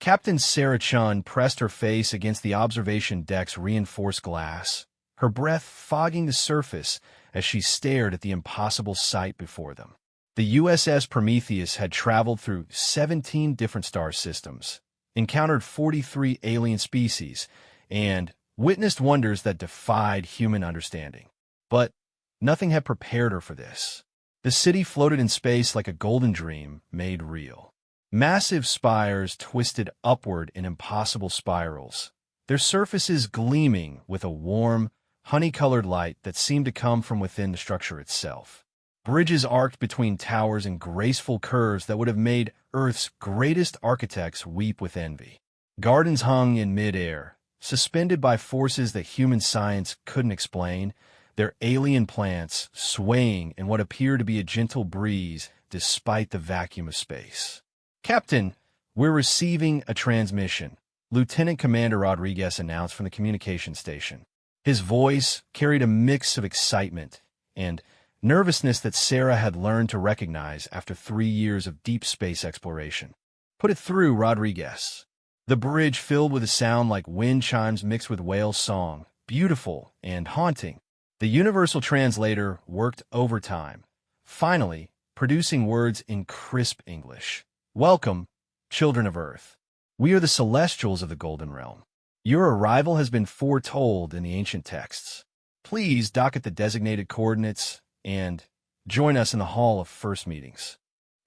Captain Sarah Chun pressed her face against the observation deck's reinforced glass, her breath fogging the surface as she stared at the impossible sight before them. The USS Prometheus had traveled through 17 different star systems, encountered 43 alien species, and witnessed wonders that defied human understanding. But nothing had prepared her for this. The city floated in space like a golden dream made real. Massive spires twisted upward in impossible spirals, their surfaces gleaming with a warm, honey-colored light that seemed to come from within the structure itself. Bridges arced between towers in graceful curves that would have made Earth's greatest architects weep with envy. Gardens hung in mid-air, suspended by forces that human science couldn't explain, their alien plants swaying in what appeared to be a gentle breeze despite the vacuum of space. "Captain, we're receiving a transmission," Lieutenant Commander Rodriguez announced from the communication station. His voice carried a mix of excitement and nervousness that Sarah had learned to recognize after 3 years of deep space exploration. "Put it through, Rodriguez." The bridge filled with a sound like wind chimes mixed with whale song, beautiful and haunting. The universal translator worked overtime, finally producing words in crisp English. "Welcome, children of Earth. We are the Celestials of the Golden Realm. Your arrival has been foretold in the ancient texts. Please dock at the designated coordinates and join us in the Hall of First Meetings."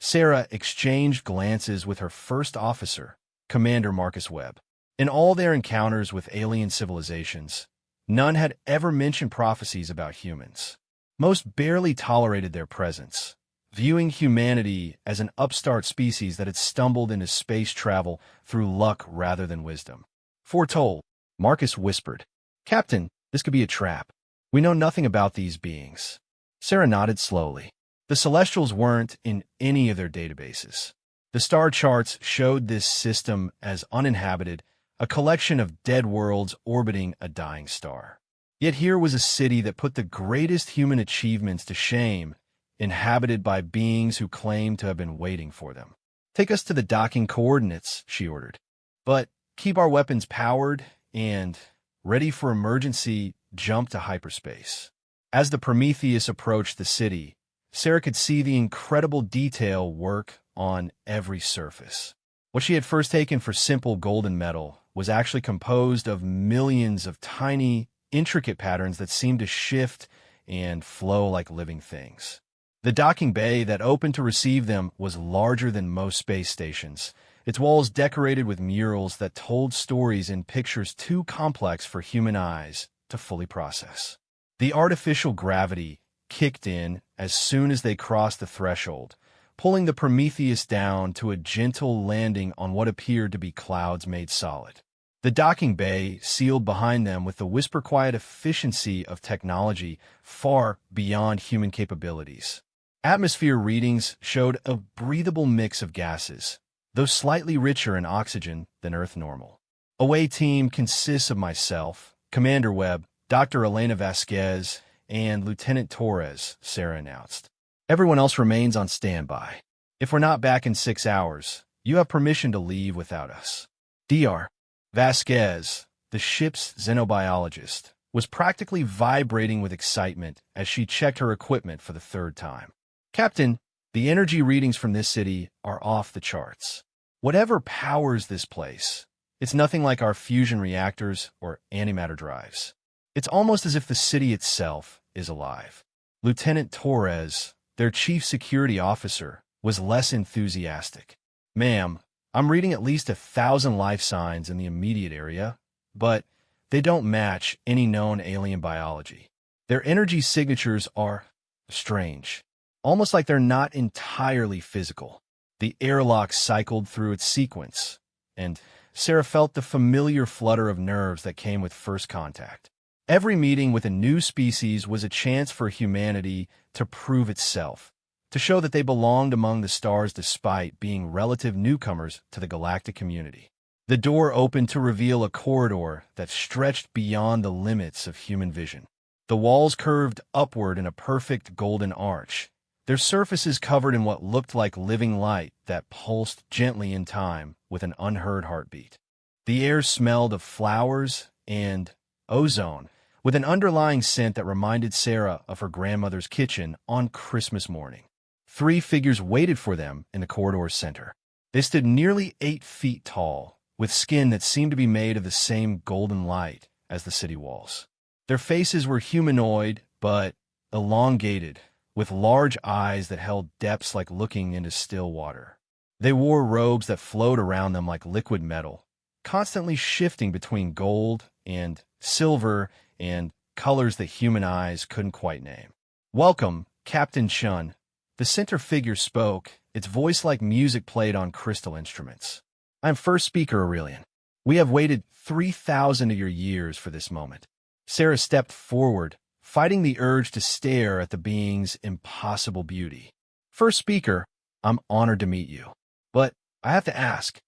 Sarah exchanged glances with her first officer, Commander Marcus Webb. In all their encounters with alien civilizations, none had ever mentioned prophecies about humans. Most barely tolerated their presence, viewing humanity as an upstart species that had stumbled into space travel through luck rather than wisdom. "Foretold," Marcus whispered. "Captain, this could be a trap. We know nothing about these beings." Sarah nodded slowly. The Celestials weren't in any of their databases. The star charts showed this system as uninhabited, a collection of dead worlds orbiting a dying star. Yet here was a city that put the greatest human achievements to shame, inhabited by beings who claimed to have been waiting for them. "Take us to the docking coordinates," she ordered. "But keep our weapons powered and ready for emergency jump to hyperspace." As the Prometheus approached the city, Sarah could see the incredible detail work on every surface. What she had first taken for simple golden metal was actually composed of millions of tiny, intricate patterns that seemed to shift and flow like living things. The docking bay that opened to receive them was larger than most space stations, its walls decorated with murals that told stories in pictures too complex for human eyes to fully process. The artificial gravity kicked in as soon as they crossed the threshold, pulling the Prometheus down to a gentle landing on what appeared to be clouds made solid. The docking bay sealed behind them with the whisper-quiet efficiency of technology far beyond human capabilities. Atmosphere readings showed a breathable mix of gases, though slightly richer in oxygen than Earth normal. Away team consists of myself, Commander Webb, Dr. Elena Vasquez, and Lieutenant Torres, Sarah announced. Everyone else remains on standby. If we're not back in 6 hours, you have permission to leave without us. Dr. Vasquez, the ship's xenobiologist, was practically vibrating with excitement as she checked her equipment for the 3rd time. "Captain, the energy readings from this city are off the charts. Whatever powers this place, it's nothing like our fusion reactors or antimatter drives. It's almost as if the city itself is alive." Lieutenant Torres, their chief security officer, was less enthusiastic. "Ma'am, I'm reading at least 1,000 life signs in the immediate area, but they don't match any known alien biology. Their energy signatures are strange, almost like they're not entirely physical." The airlock cycled through its sequence, and Sarah felt the familiar flutter of nerves that came with first contact. Every meeting with a new species was a chance for humanity to prove itself, to show that they belonged among the stars despite being relative newcomers to the galactic community. The door opened to reveal a corridor that stretched beyond the limits of human vision. The walls curved upward in a perfect golden arch, their surfaces covered in what looked like living light that pulsed gently in time with an unheard heartbeat. The air smelled of flowers and ozone, with an underlying scent that reminded Sarah of her grandmother's kitchen on Christmas morning. 3 figures waited for them in the corridor's center. They stood nearly 8 feet tall, with skin that seemed to be made of the same golden light as the city walls. Their faces were humanoid, but elongated, with large eyes that held depths like looking into still water. They wore robes that flowed around them like liquid metal, constantly shifting between gold and silver and colors that human eyes couldn't quite name. "Welcome, Captain Chun." The center figure spoke, its voice like music played on crystal instruments. "I'm first speaker, Aurelian. We have waited 3,000 of your years for this moment." Sarah stepped forward, fighting the urge to stare at the being's impossible beauty. "First speaker, I'm honored to meet you. But I have to ask,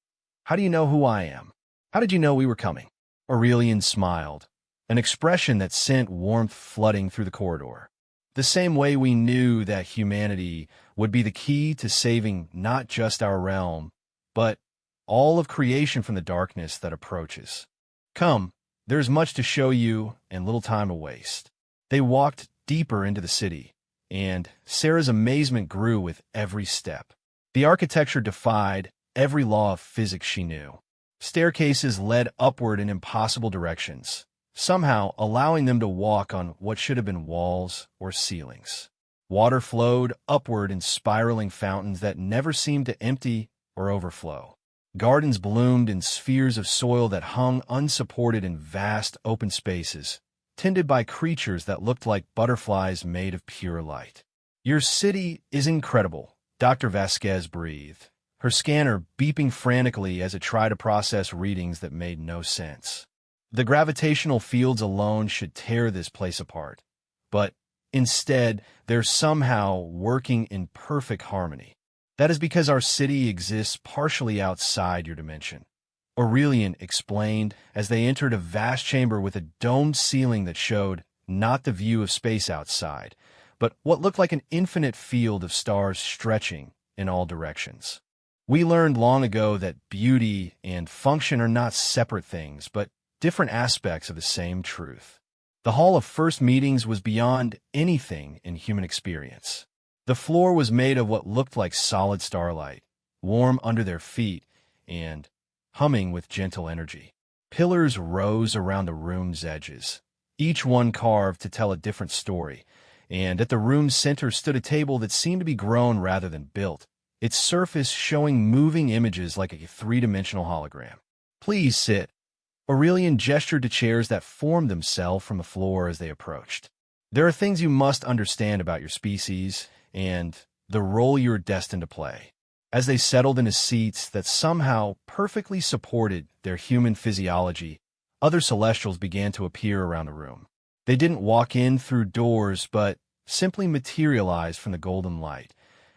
how do you know who I am? How did you know we were coming?" Aurelian smiled, an expression that sent warmth flooding through the corridor. "The same way we knew that humanity would be the key to saving not just our realm, but all of creation from the darkness that approaches. Come, there's much to show you and little time to waste." They walked deeper into the city, and Sarah's amazement grew with every step. The architecture defied every law of physics she knew. Staircases led upward in impossible directions, somehow allowing them to walk on what should have been walls or ceilings. Water flowed upward in spiraling fountains that never seemed to empty or overflow. Gardens bloomed in spheres of soil that hung unsupported in vast open spaces, tended by creatures that looked like butterflies made of pure light. "Your city is incredible," Dr. Vasquez breathed, her scanner beeping frantically as it tried to process readings that made no sense. The gravitational fields alone should tear this place apart, but instead, they're somehow working in perfect harmony. "That is because our city exists partially outside your dimension," Aurelian explained as they entered a vast chamber with a domed ceiling that showed not the view of space outside, but what looked like an infinite field of stars stretching in all directions. "We learned long ago that beauty and function are not separate things, but different aspects of the same truth." The Hall of First Meetings was beyond anything in human experience. The floor was made of what looked like solid starlight, warm under their feet and humming with gentle energy. Pillars rose around the room's edges, each one carved to tell a different story, and at the room's center stood a table that seemed to be grown rather than built, its surface showing moving images like a 3-dimensional hologram. "Please sit." Aurelian gestured to chairs that formed themselves from the floor as they approached. "There are things you must understand about your species and the role you're destined to play." As they settled into seats that somehow perfectly supported their human physiology, other celestials began to appear around the room. They didn't walk in through doors, but simply materialized from the golden light,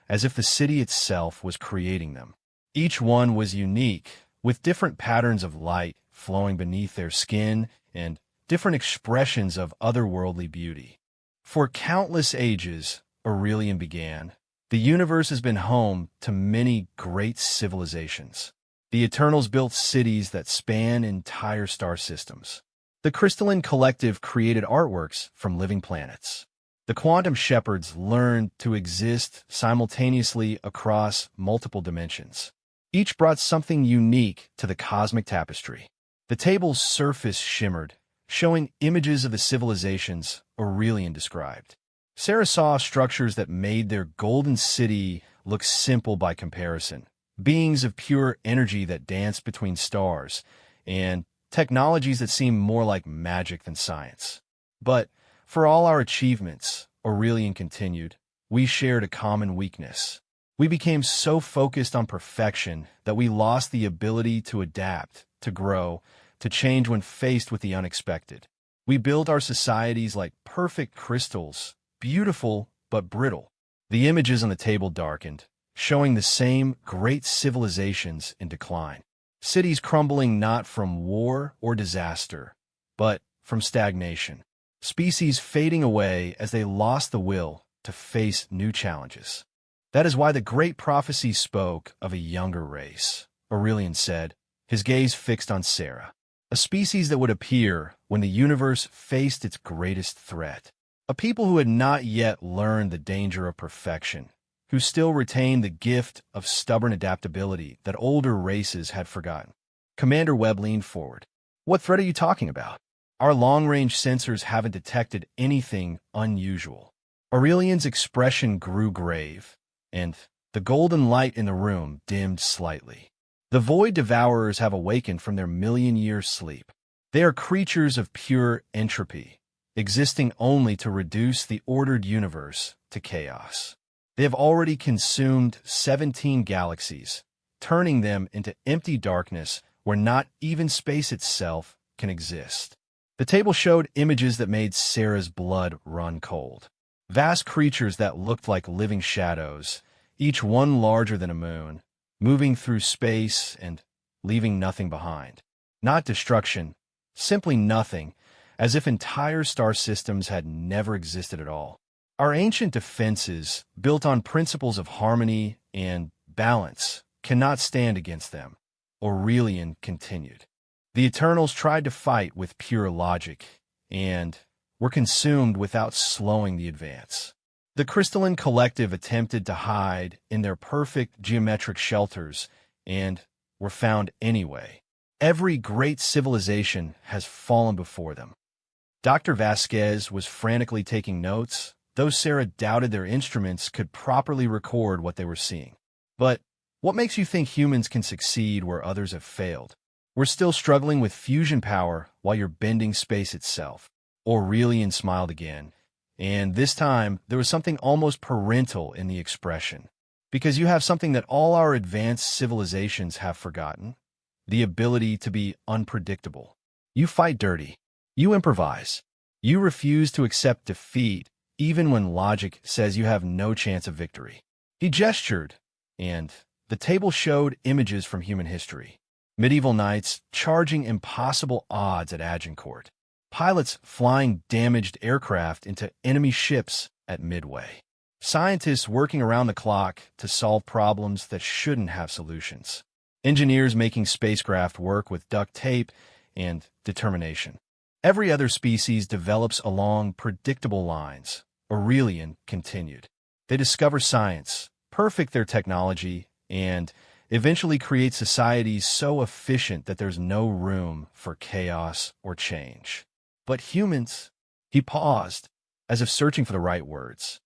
as if the city itself was creating them. Each one was unique, with different patterns of light flowing beneath their skin and different expressions of otherworldly beauty. "For countless ages," Aurelian began, "the universe has been home to many great civilizations. The Eternals built cities that span entire star systems. The Crystalline Collective created artworks from living planets. The Quantum Shepherds learned to exist simultaneously across multiple dimensions. Each brought something unique to the cosmic tapestry." The table's surface shimmered, showing images of the civilizations Aurelian described. Sarah saw structures that made their golden city look simple by comparison, beings of pure energy that danced between stars, and technologies that seemed more like magic than science. "But for all our achievements," Aurelian continued, "we shared a common weakness. We became so focused on perfection that we lost the ability to adapt, to grow, to change when faced with the unexpected. We build our societies like perfect crystals, beautiful but brittle." The images on the table darkened, showing the same great civilizations in decline. Cities crumbling not from war or disaster, but from stagnation. Species fading away as they lost the will to face new challenges. That is why the great prophecy spoke of a younger race, Aurelian said, his gaze fixed on Sarah. A species that would appear when the universe faced its greatest threat. A people who had not yet learned the danger of perfection, who still retained the gift of stubborn adaptability that older races had forgotten. Commander Webb leaned forward. What threat are you talking about? Our long-range sensors haven't detected anything unusual. Aurelian's expression grew grave, and the golden light in the room dimmed slightly. The Void Devourers have awakened from their million-year sleep. They are creatures of pure entropy, existing only to reduce the ordered universe to chaos. They have already consumed 17 galaxies, turning them into empty darkness where not even space itself can exist. The table showed images that made Sarah's blood run cold. Vast creatures that looked like living shadows, each one larger than a moon, moving through space and leaving nothing behind. Not destruction, simply nothing, as if entire star systems had never existed at all. Our ancient defenses, built on principles of harmony and balance, cannot stand against them, Aurelian continued. The Eternals tried to fight with pure logic, and were consumed without slowing the advance. The crystalline collective attempted to hide in their perfect geometric shelters, and were found anyway. Every great civilization has fallen before them. Dr. Vasquez was frantically taking notes, though Sarah doubted their instruments could properly record what they were seeing. But what makes you think humans can succeed where others have failed? We're still struggling with fusion power while you're bending space itself. Aurelian smiled again, and this time there was something almost parental in the expression. Because you have something that all our advanced civilizations have forgotten, the ability to be unpredictable. You fight dirty. You improvise. You refuse to accept defeat, even when logic says you have no chance of victory. He gestured, and the table showed images from human history. Medieval knights charging impossible odds at Agincourt. Pilots flying damaged aircraft into enemy ships at Midway. Scientists working around the clock to solve problems that shouldn't have solutions. Engineers making spacecraft work with duct tape and determination. Every other species develops along predictable lines, Aurelian continued. They discover science, perfect their technology, and eventually create societies so efficient that there's no room for chaos or change. But humans, he paused, as if searching for the right words.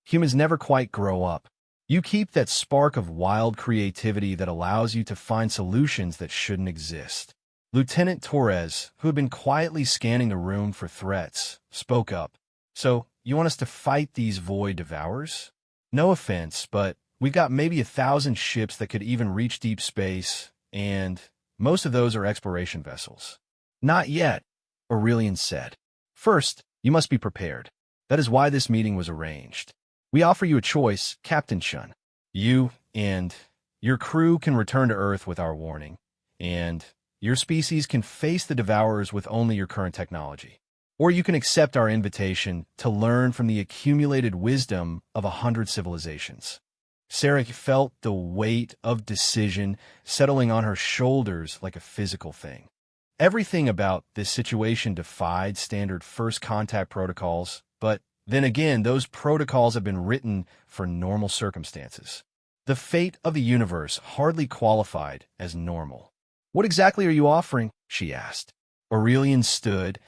Humans never quite grow up. You keep that spark of wild creativity that allows you to find solutions that shouldn't exist. Lieutenant Torres, who had been quietly scanning the room for threats, spoke up. So, you want us to fight these Void Devourers? No offense, but we've got maybe 1,000 ships that could even reach deep space, and most of those are exploration vessels. Not yet, Aurelian said. First, you must be prepared. That is why this meeting was arranged. We offer you a choice, Captain Chun. You and your crew can return to Earth with our warning, and your species can face the Devourers with only your current technology. Or you can accept our invitation to learn from the accumulated wisdom of 100 civilizations. Sarah felt the weight of decision settling on her shoulders like a physical thing. Everything about this situation defied standard first contact protocols, but then again, those protocols have been written for normal circumstances. The fate of the universe hardly qualified as normal. What exactly are you offering? She asked. Aurelian stood,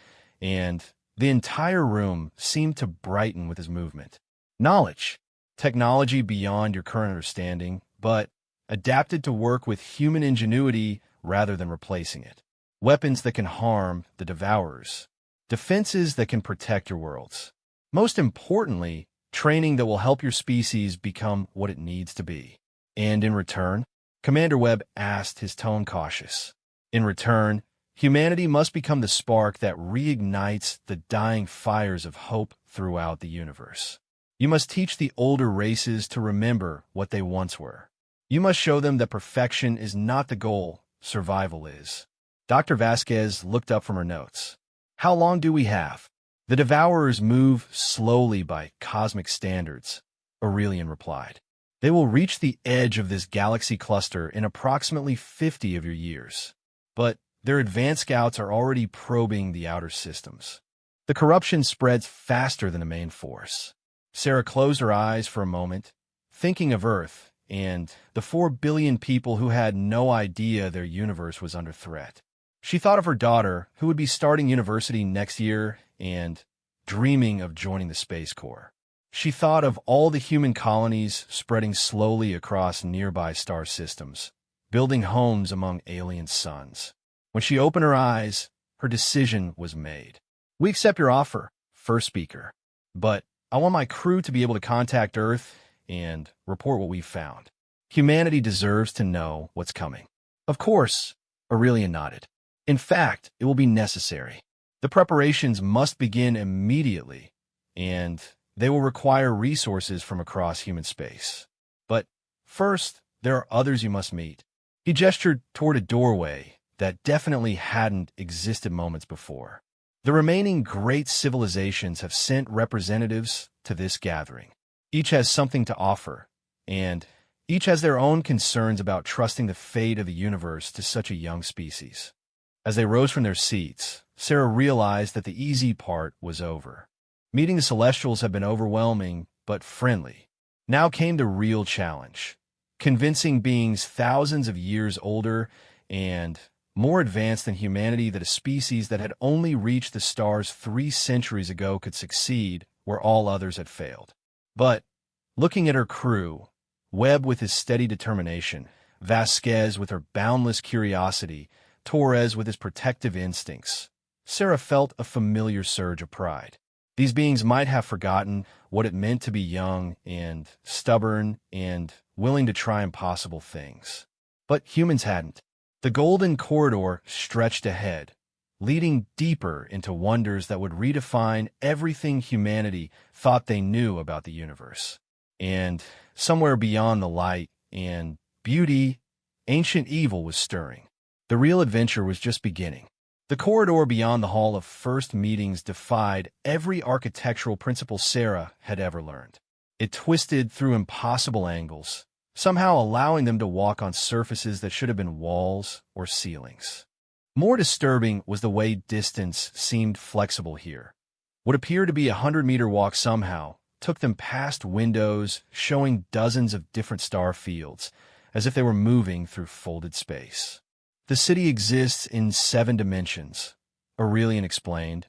and the entire room seemed to brighten with his movement. Knowledge. Technology beyond your current understanding, but adapted to work with human ingenuity rather than replacing it. Weapons that can harm the Devourers. Defenses that can protect your worlds. Most importantly, training that will help your species become what it needs to be. And in return, Commander Webb asked, his tone cautious. In return, humanity must become the spark that reignites the dying fires of hope throughout the universe. You must teach the older races to remember what they once were. You must show them that perfection is not the goal, survival is. Dr. Vasquez looked up from her notes. How long do we have? The Devourers move slowly by cosmic standards, Aurelian replied. They will reach the edge of this galaxy cluster in approximately 50 of your years. But their advanced scouts are already probing the outer systems. The corruption spreads faster than the main force. Sarah closed her eyes for a moment, thinking of Earth and the 4 billion people who had no idea their universe was under threat. She thought of her daughter, who would be starting university next year and dreaming of joining the Space Corps. She thought of all the human colonies spreading slowly across nearby star systems, building homes among alien suns. When she opened her eyes, her decision was made. We accept your offer, first speaker, but I want my crew to be able to contact Earth and report what we've found. Humanity deserves to know what's coming. Of course, Aurelian nodded. In fact, it will be necessary. The preparations must begin immediately, and they will require resources from across human space. But first, there are others you must meet. He gestured toward a doorway that definitely hadn't existed moments before. The remaining great civilizations have sent representatives to this gathering. Each has something to offer, and each has their own concerns about trusting the fate of the universe to such a young species. As they rose from their seats, Sarah realized that the easy part was over. Meeting the Celestials had been overwhelming, but friendly. Now came the real challenge, convincing beings thousands of years older and more advanced than humanity that a species that had only reached the stars 3 centuries ago could succeed where all others had failed. But, looking at her crew, Webb with his steady determination, Vasquez with her boundless curiosity, Torres with his protective instincts, Sarah felt a familiar surge of pride. These beings might have forgotten what it meant to be young and stubborn and willing to try impossible things. But humans hadn't. The golden corridor stretched ahead, leading deeper into wonders that would redefine everything humanity thought they knew about the universe. And somewhere beyond the light and beauty, ancient evil was stirring. The real adventure was just beginning. The corridor beyond the Hall of First Meetings defied every architectural principle Sarah had ever learned. It twisted through impossible angles, somehow allowing them to walk on surfaces that should have been walls or ceilings. More disturbing was the way distance seemed flexible here. What appeared to be a 100-meter walk somehow took them past windows showing dozens of different star fields, as if they were moving through folded space. The city exists in 7 dimensions, Aurelian explained,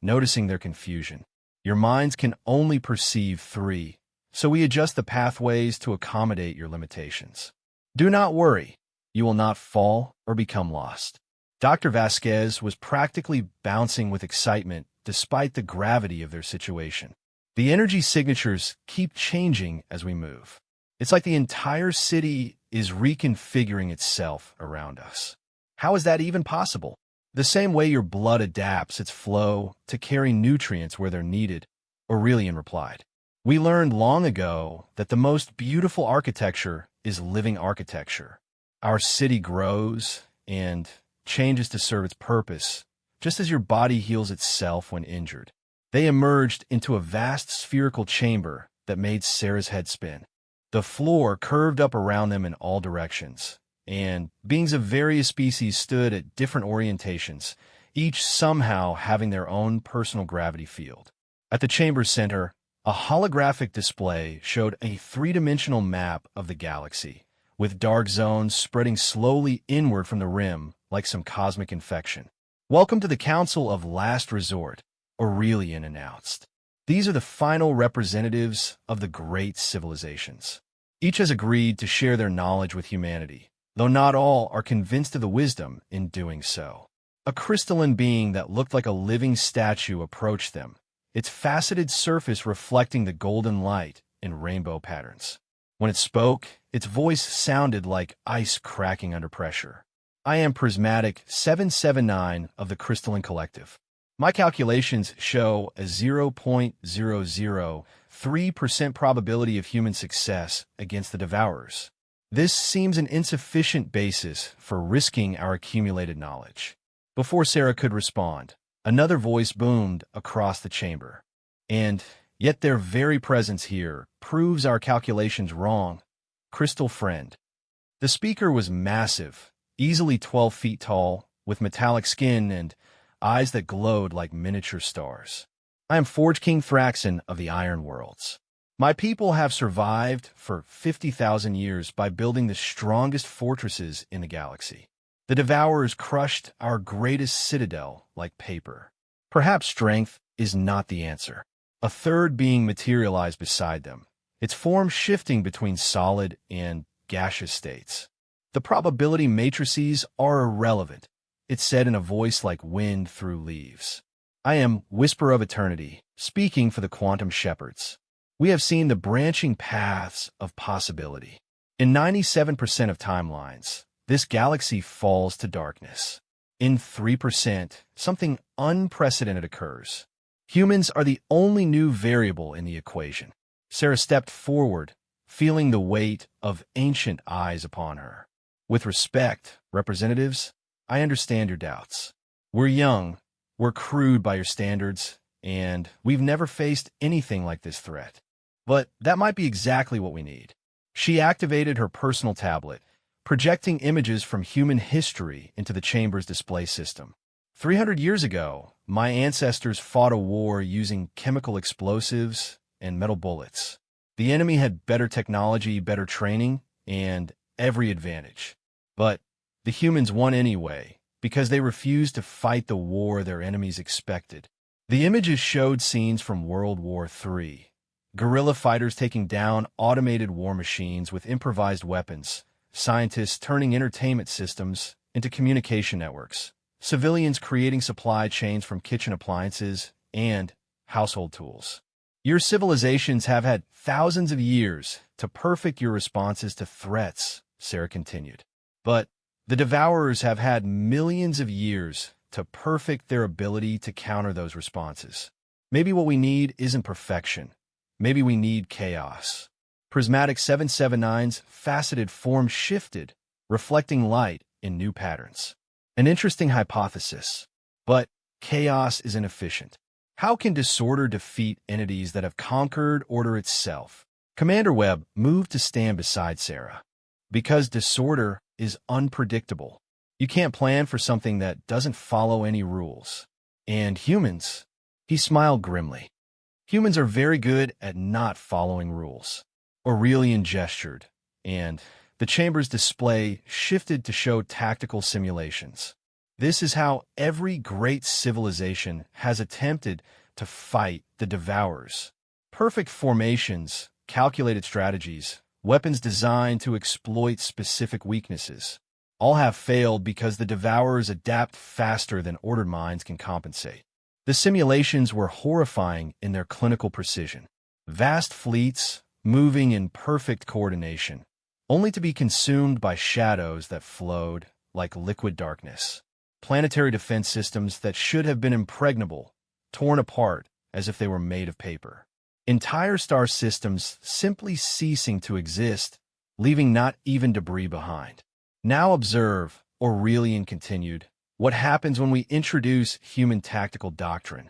noticing their confusion. Your minds can only perceive 3, so we adjust the pathways to accommodate your limitations. Do not worry, you will not fall or become lost. Dr. Vasquez was practically bouncing with excitement despite the gravity of their situation. The energy signatures keep changing as we move. It's like the entire city is reconfiguring itself around us. How is that even possible? The same way your blood adapts its flow to carry nutrients where they're needed, Aurelian replied. We learned long ago that the most beautiful architecture is living architecture. Our city grows and changes to serve its purpose, just as your body heals itself when injured. They emerged into a vast spherical chamber that made Sarah's head spin. The floor curved up around them in all directions, and beings of various species stood at different orientations, each somehow having their own personal gravity field. At the chamber's center, a holographic display showed a 3-dimensional map of the galaxy, with dark zones spreading slowly inward from the rim like some cosmic infection. Welcome to the Council of Last Resort, Aurelian announced. These are the final representatives of the great civilizations. Each has agreed to share their knowledge with humanity, though not all are convinced of the wisdom in doing so. A crystalline being that looked like a living statue approached them, its faceted surface reflecting the golden light in rainbow patterns. When it spoke, its voice sounded like ice cracking under pressure. I am Prismatic 779 of the Crystalline Collective. My calculations show a 0.003% probability of human success against the Devourers. This seems an insufficient basis for risking our accumulated knowledge. Before Sarah could respond, Another voice boomed across the chamber. And yet their very presence here proves our calculations wrong. Crystal friend. The speaker was massive, easily 12 feet tall, with metallic skin and eyes that glowed like miniature stars. I am Forge King Thraxon of the Iron Worlds. My people have survived for 50,000 years by building the strongest fortresses in the galaxy. The Devourers crushed our greatest citadel like paper. Perhaps strength is not the answer. A third being materialized beside them, its form shifting between solid and gaseous states. The probability matrices are irrelevant, it said in a voice like wind through leaves. I am Whisper of Eternity, speaking for the Quantum Shepherds. We have seen the branching paths of possibility. In 97% of timelines, this galaxy falls to darkness. In 3%, something unprecedented occurs. Humans are the only new variable in the equation. Sarah stepped forward, feeling the weight of ancient eyes upon her. With respect, representatives, I understand your doubts. We're young, we're crude by your standards, and we've never faced anything like this threat. But that might be exactly what we need. She activated her personal tablet, projecting images from human history into the chamber's display system. 300 years ago, my ancestors fought a war using chemical explosives and metal bullets. The enemy had better technology, better training, and every advantage. But the humans won anyway, because they refused to fight the war their enemies expected. The images showed scenes from World War III. Guerrilla fighters taking down automated war machines with improvised weapons, scientists turning entertainment systems into communication networks, civilians creating supply chains from kitchen appliances and household tools. Your civilizations have had thousands of years to perfect your responses to threats, Sarah continued. But the Devourers have had millions of years to perfect their ability to counter those responses. Maybe what we need isn't perfection. Maybe we need chaos. Prismatic 779's faceted form shifted, reflecting light in new patterns. An interesting hypothesis. But chaos is inefficient. How can disorder defeat entities that have conquered order itself? Commander Webb moved to stand beside Sarah. Because disorder is unpredictable. You can't plan for something that doesn't follow any rules. And humans, he smiled grimly. Humans are very good at not following rules. Aurelian gestured, and the chamber's display shifted to show tactical simulations. This is how every great civilization has attempted to fight the Devourers. Perfect formations, calculated strategies, weapons designed to exploit specific weaknesses. All have failed because the Devourers adapt faster than ordered minds can compensate. The simulations were horrifying in their clinical precision. Vast fleets, moving in perfect coordination, only to be consumed by shadows that flowed like liquid darkness. Planetary defense systems that should have been impregnable, torn apart as if they were made of paper. Entire star systems simply ceasing to exist, leaving not even debris behind. Now observe, Aurelian continued, what happens when we introduce human tactical doctrine.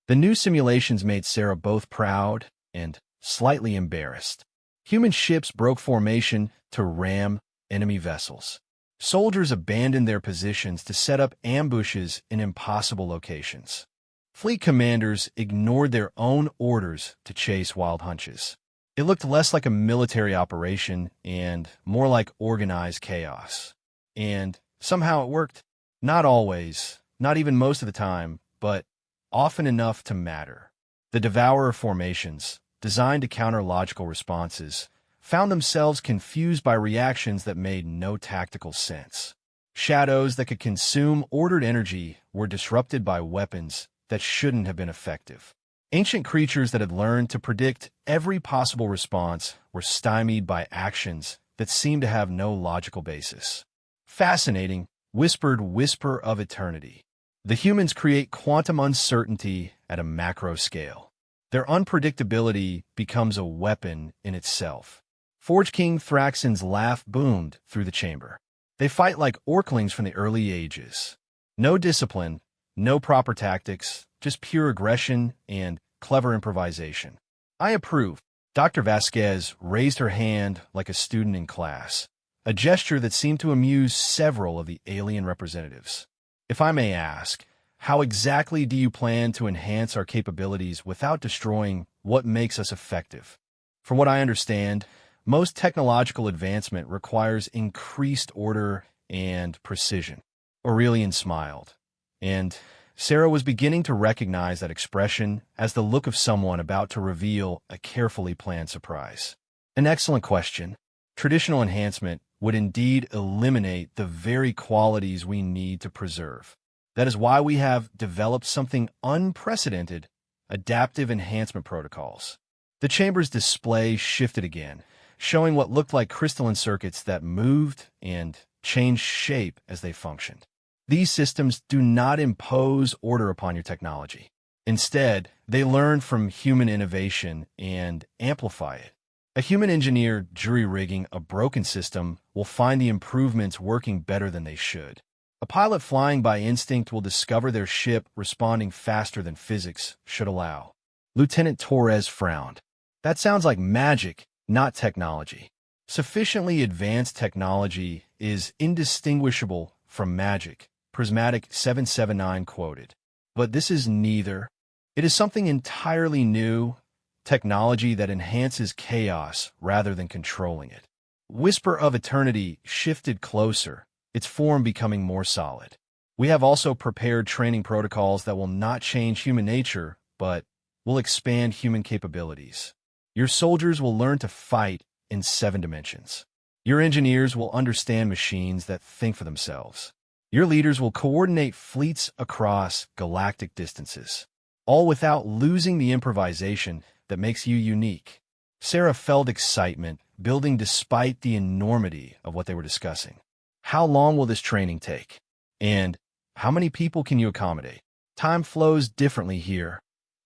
The new simulations made Sarah both proud and slightly embarrassed. Human ships broke formation to ram enemy vessels. Soldiers abandoned their positions to set up ambushes in impossible locations. Fleet commanders ignored their own orders to chase wild hunches. It looked less like a military operation and more like organized chaos. And somehow it worked. Not always, not even most of the time, but often enough to matter. The Devourer formations, designed to counter logical responses, found themselves confused by reactions that made no tactical sense. Shadows that could consume ordered energy were disrupted by weapons that shouldn't have been effective. Ancient creatures that had learned to predict every possible response were stymied by actions that seemed to have no logical basis. Fascinating, whispered Whisper of Eternity. The humans create quantum uncertainty at a macro scale. Their unpredictability becomes a weapon in itself. Forge King Thraxon's laugh boomed through the chamber. They fight like Orclings from the early ages. No discipline, No proper tactics, just pure aggression and clever improvisation. I approve. Dr. Vasquez raised her hand like a student in class, a gesture that seemed to amuse several of the alien representatives. If I may ask, how exactly do you plan to enhance our capabilities without destroying what makes us effective? From what I understand, most technological advancement requires increased order and precision. Aurelian smiled, and Sarah was beginning to recognize that expression as the look of someone about to reveal a carefully planned surprise. An excellent question. Traditional enhancement would indeed eliminate the very qualities we need to preserve. That is why we have developed something unprecedented, adaptive enhancement protocols. The chamber's display shifted again, showing what looked like crystalline circuits that moved and changed shape as they functioned. These systems do not impose order upon your technology. Instead, they learn from human innovation and amplify it. A human engineer jury-rigging a broken system will find the improvements working better than they should. A pilot flying by instinct will discover their ship responding faster than physics should allow. Lieutenant Torres frowned. That sounds like magic, not technology. Sufficiently advanced technology is indistinguishable from magic, Prismatic 779 quoted. But this is neither. It is something entirely new, technology that enhances chaos rather than controlling it. Whisper of Eternity shifted closer, its form becoming more solid. We have also prepared training protocols that will not change human nature, but will expand human capabilities. Your soldiers will learn to fight in 7 dimensions. Your engineers will understand machines that think for themselves. Your leaders will coordinate fleets across galactic distances, all without losing the improvisation that makes you unique. Sarah felt excitement building despite the enormity of what they were discussing. How long will this training take? And how many people can you accommodate? Time flows differently here,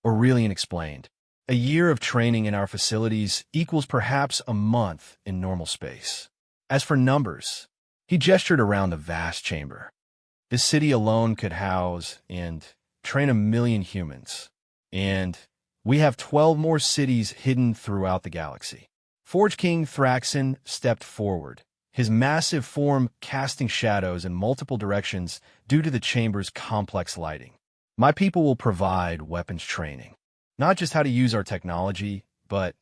Aurelian explained. A year of training in our facilities equals perhaps a month in normal space. As for numbers, he gestured around the vast chamber. This city alone could house and train 1 million humans. And we have 12 more cities hidden throughout the galaxy. Forge King Thraxon stepped forward, his massive form casting shadows in multiple directions due to the chamber's complex lighting. My people will provide weapons training. Not just how to use our technology, but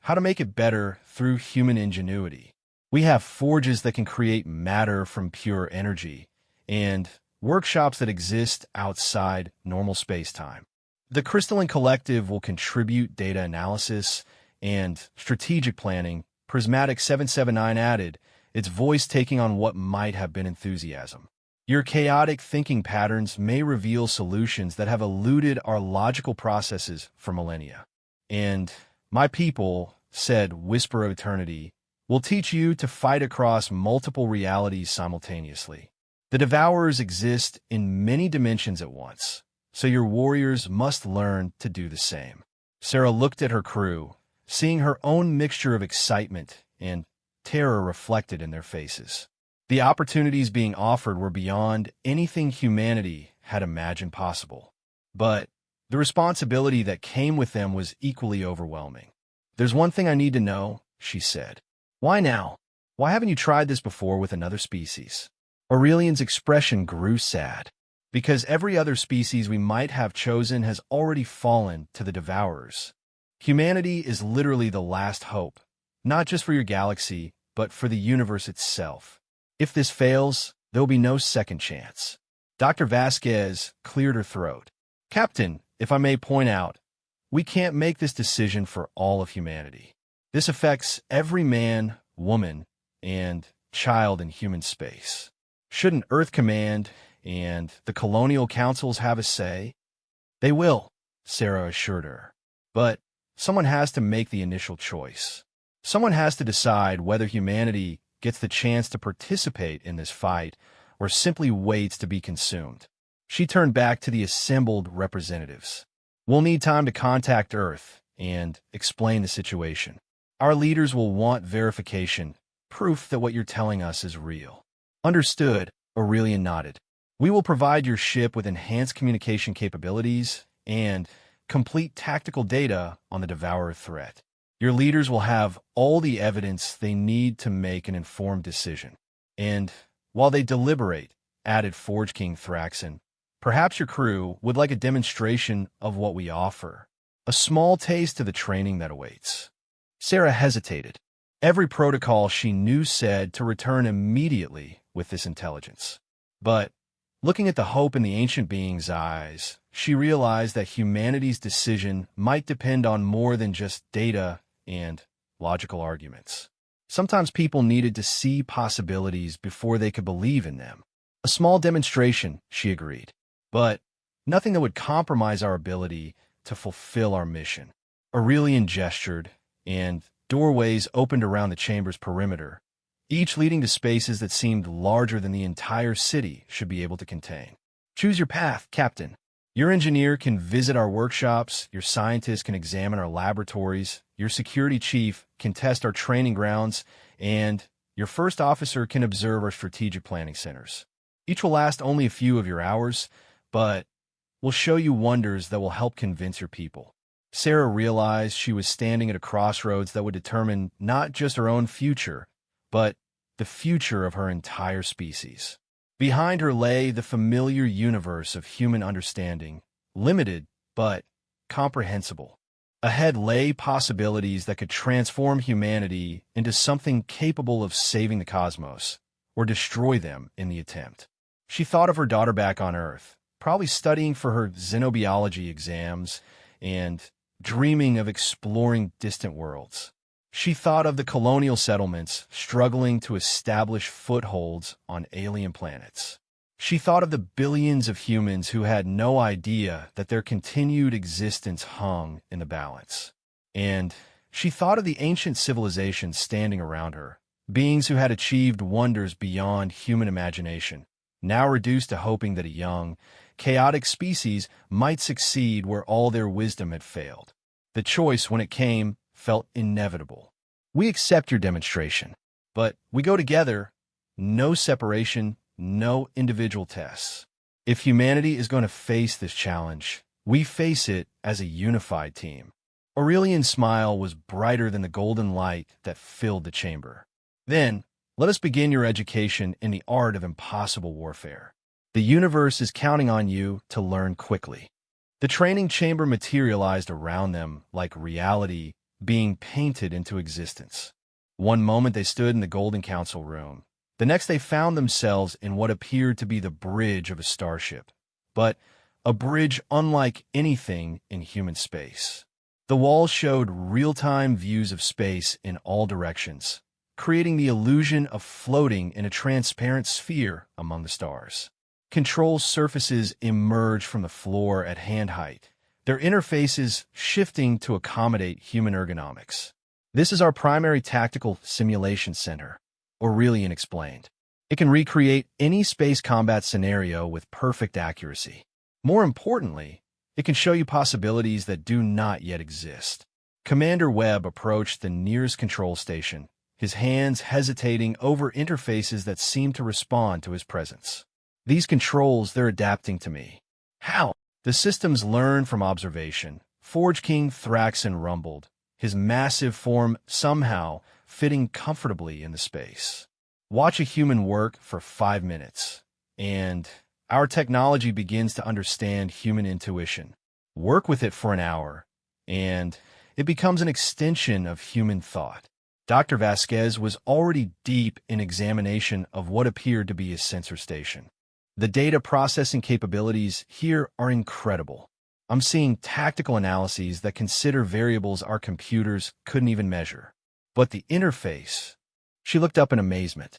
how to make it better through human ingenuity. We have forges that can create matter from pure energy, and workshops that exist outside normal space-time. The Crystalline Collective will contribute data analysis and strategic planning, Prismatic 779 added, its voice taking on what might have been enthusiasm. Your chaotic thinking patterns may reveal solutions that have eluded our logical processes for millennia. And my people, said Whisper of Eternity, will teach you to fight across multiple realities simultaneously. The Devourers exist in many dimensions at once, so your warriors must learn to do the same. Sarah looked at her crew, seeing her own mixture of excitement and terror reflected in their faces. The opportunities being offered were beyond anything humanity had imagined possible. But the responsibility that came with them was equally overwhelming. There's one thing I need to know, she said. Why now? Why haven't you tried this before with another species? Aurelian's expression grew sad. Because every other species we might have chosen has already fallen to the Devourers. Humanity is literally the last hope, not just for your galaxy, but for the universe itself. If this fails, there will be no second chance. Dr. Vasquez cleared her throat. Captain, if I may point out, we can't make this decision for all of humanity. This affects every man, woman, and child in human space. Shouldn't Earth Command and the colonial councils have a say? They will, Sarah assured her. But someone has to make the initial choice. Someone has to decide whether humanity gets the chance to participate in this fight or simply waits to be consumed. She turned back to the assembled representatives. We'll need time to contact Earth and explain the situation. Our leaders will want verification, proof that what you're telling us is real. Understood, Aurelian nodded. We will provide your ship with enhanced communication capabilities and complete tactical data on the Devourer threat. Your leaders will have all the evidence they need to make an informed decision. And while they deliberate, added Forge King Thraxon, perhaps your crew would like a demonstration of what we offer. A small taste of the training that awaits. Sarah hesitated. Every protocol she knew said to return immediately with this intelligence. But, looking at the hope in the ancient being's eyes, she realized that humanity's decision might depend on more than just data and logical arguments. Sometimes people needed to see possibilities before they could believe in them. A small demonstration, she agreed, but nothing that would compromise our ability to fulfill our mission. Aurelian gestured, and doorways opened around the chamber's perimeter, each leading to spaces that seemed larger than the entire city should be able to contain. Choose your path, Captain. Your engineer can visit our workshops, your scientist can examine our laboratories, your security chief can test our training grounds, and your first officer can observe our strategic planning centers. Each will last only a few of your hours, but will show you wonders that will help convince your people. Sarah realized she was standing at a crossroads that would determine not just her own future, but the future of her entire species. Behind her lay the familiar universe of human understanding, limited but comprehensible. Ahead lay possibilities that could transform humanity into something capable of saving the cosmos, or destroy them in the attempt. She thought of her daughter back on Earth, probably studying for her xenobiology exams and dreaming of exploring distant worlds. She thought of the colonial settlements struggling to establish footholds on alien planets. She thought of the billions of humans who had no idea that their continued existence hung in the balance. And she thought of the ancient civilizations standing around her, beings who had achieved wonders beyond human imagination, now reduced to hoping that a young, chaotic species might succeed where all their wisdom had failed. The choice, when it came, felt inevitable. We accept your demonstration, but we go together, no separation, no individual tests. If humanity is going to face this challenge, we face it as a unified team. Aurelian's smile was brighter than the golden light that filled the chamber. Then, let us begin your education in the art of impossible warfare. The universe is counting on you to learn quickly. The training chamber materialized around them like reality being painted into existence. One moment they stood in the Golden Council room. The next they found themselves in what appeared to be the bridge of a starship, but a bridge unlike anything in human space. The walls showed real-time views of space in all directions, creating the illusion of floating in a transparent sphere among the stars. Control surfaces emerged from the floor at hand height, their interfaces shifting to accommodate human ergonomics. This is our primary tactical simulation center, Aurelian explained. It can recreate any space combat scenario with perfect accuracy. More importantly, it can show you possibilities that do not yet exist. Commander Webb approached the nearest control station, his hands hesitating over interfaces that seemed to respond to his presence. These controls, they're adapting to me. How? The systems learn from observation. Forge King Thraxon rumbled, his massive form somehow fitting comfortably in the space. Watch a human work for 5 minutes, and our technology begins to understand human intuition. Work with it for an hour, and it becomes an extension of human thought. Dr. Vasquez was already deep in examination of what appeared to be his sensor station. The data processing capabilities here are incredible. I'm seeing tactical analyses that consider variables our computers couldn't even measure. But the interface, she looked up in amazement.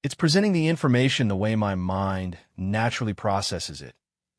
It's presenting the information the way my mind naturally processes it,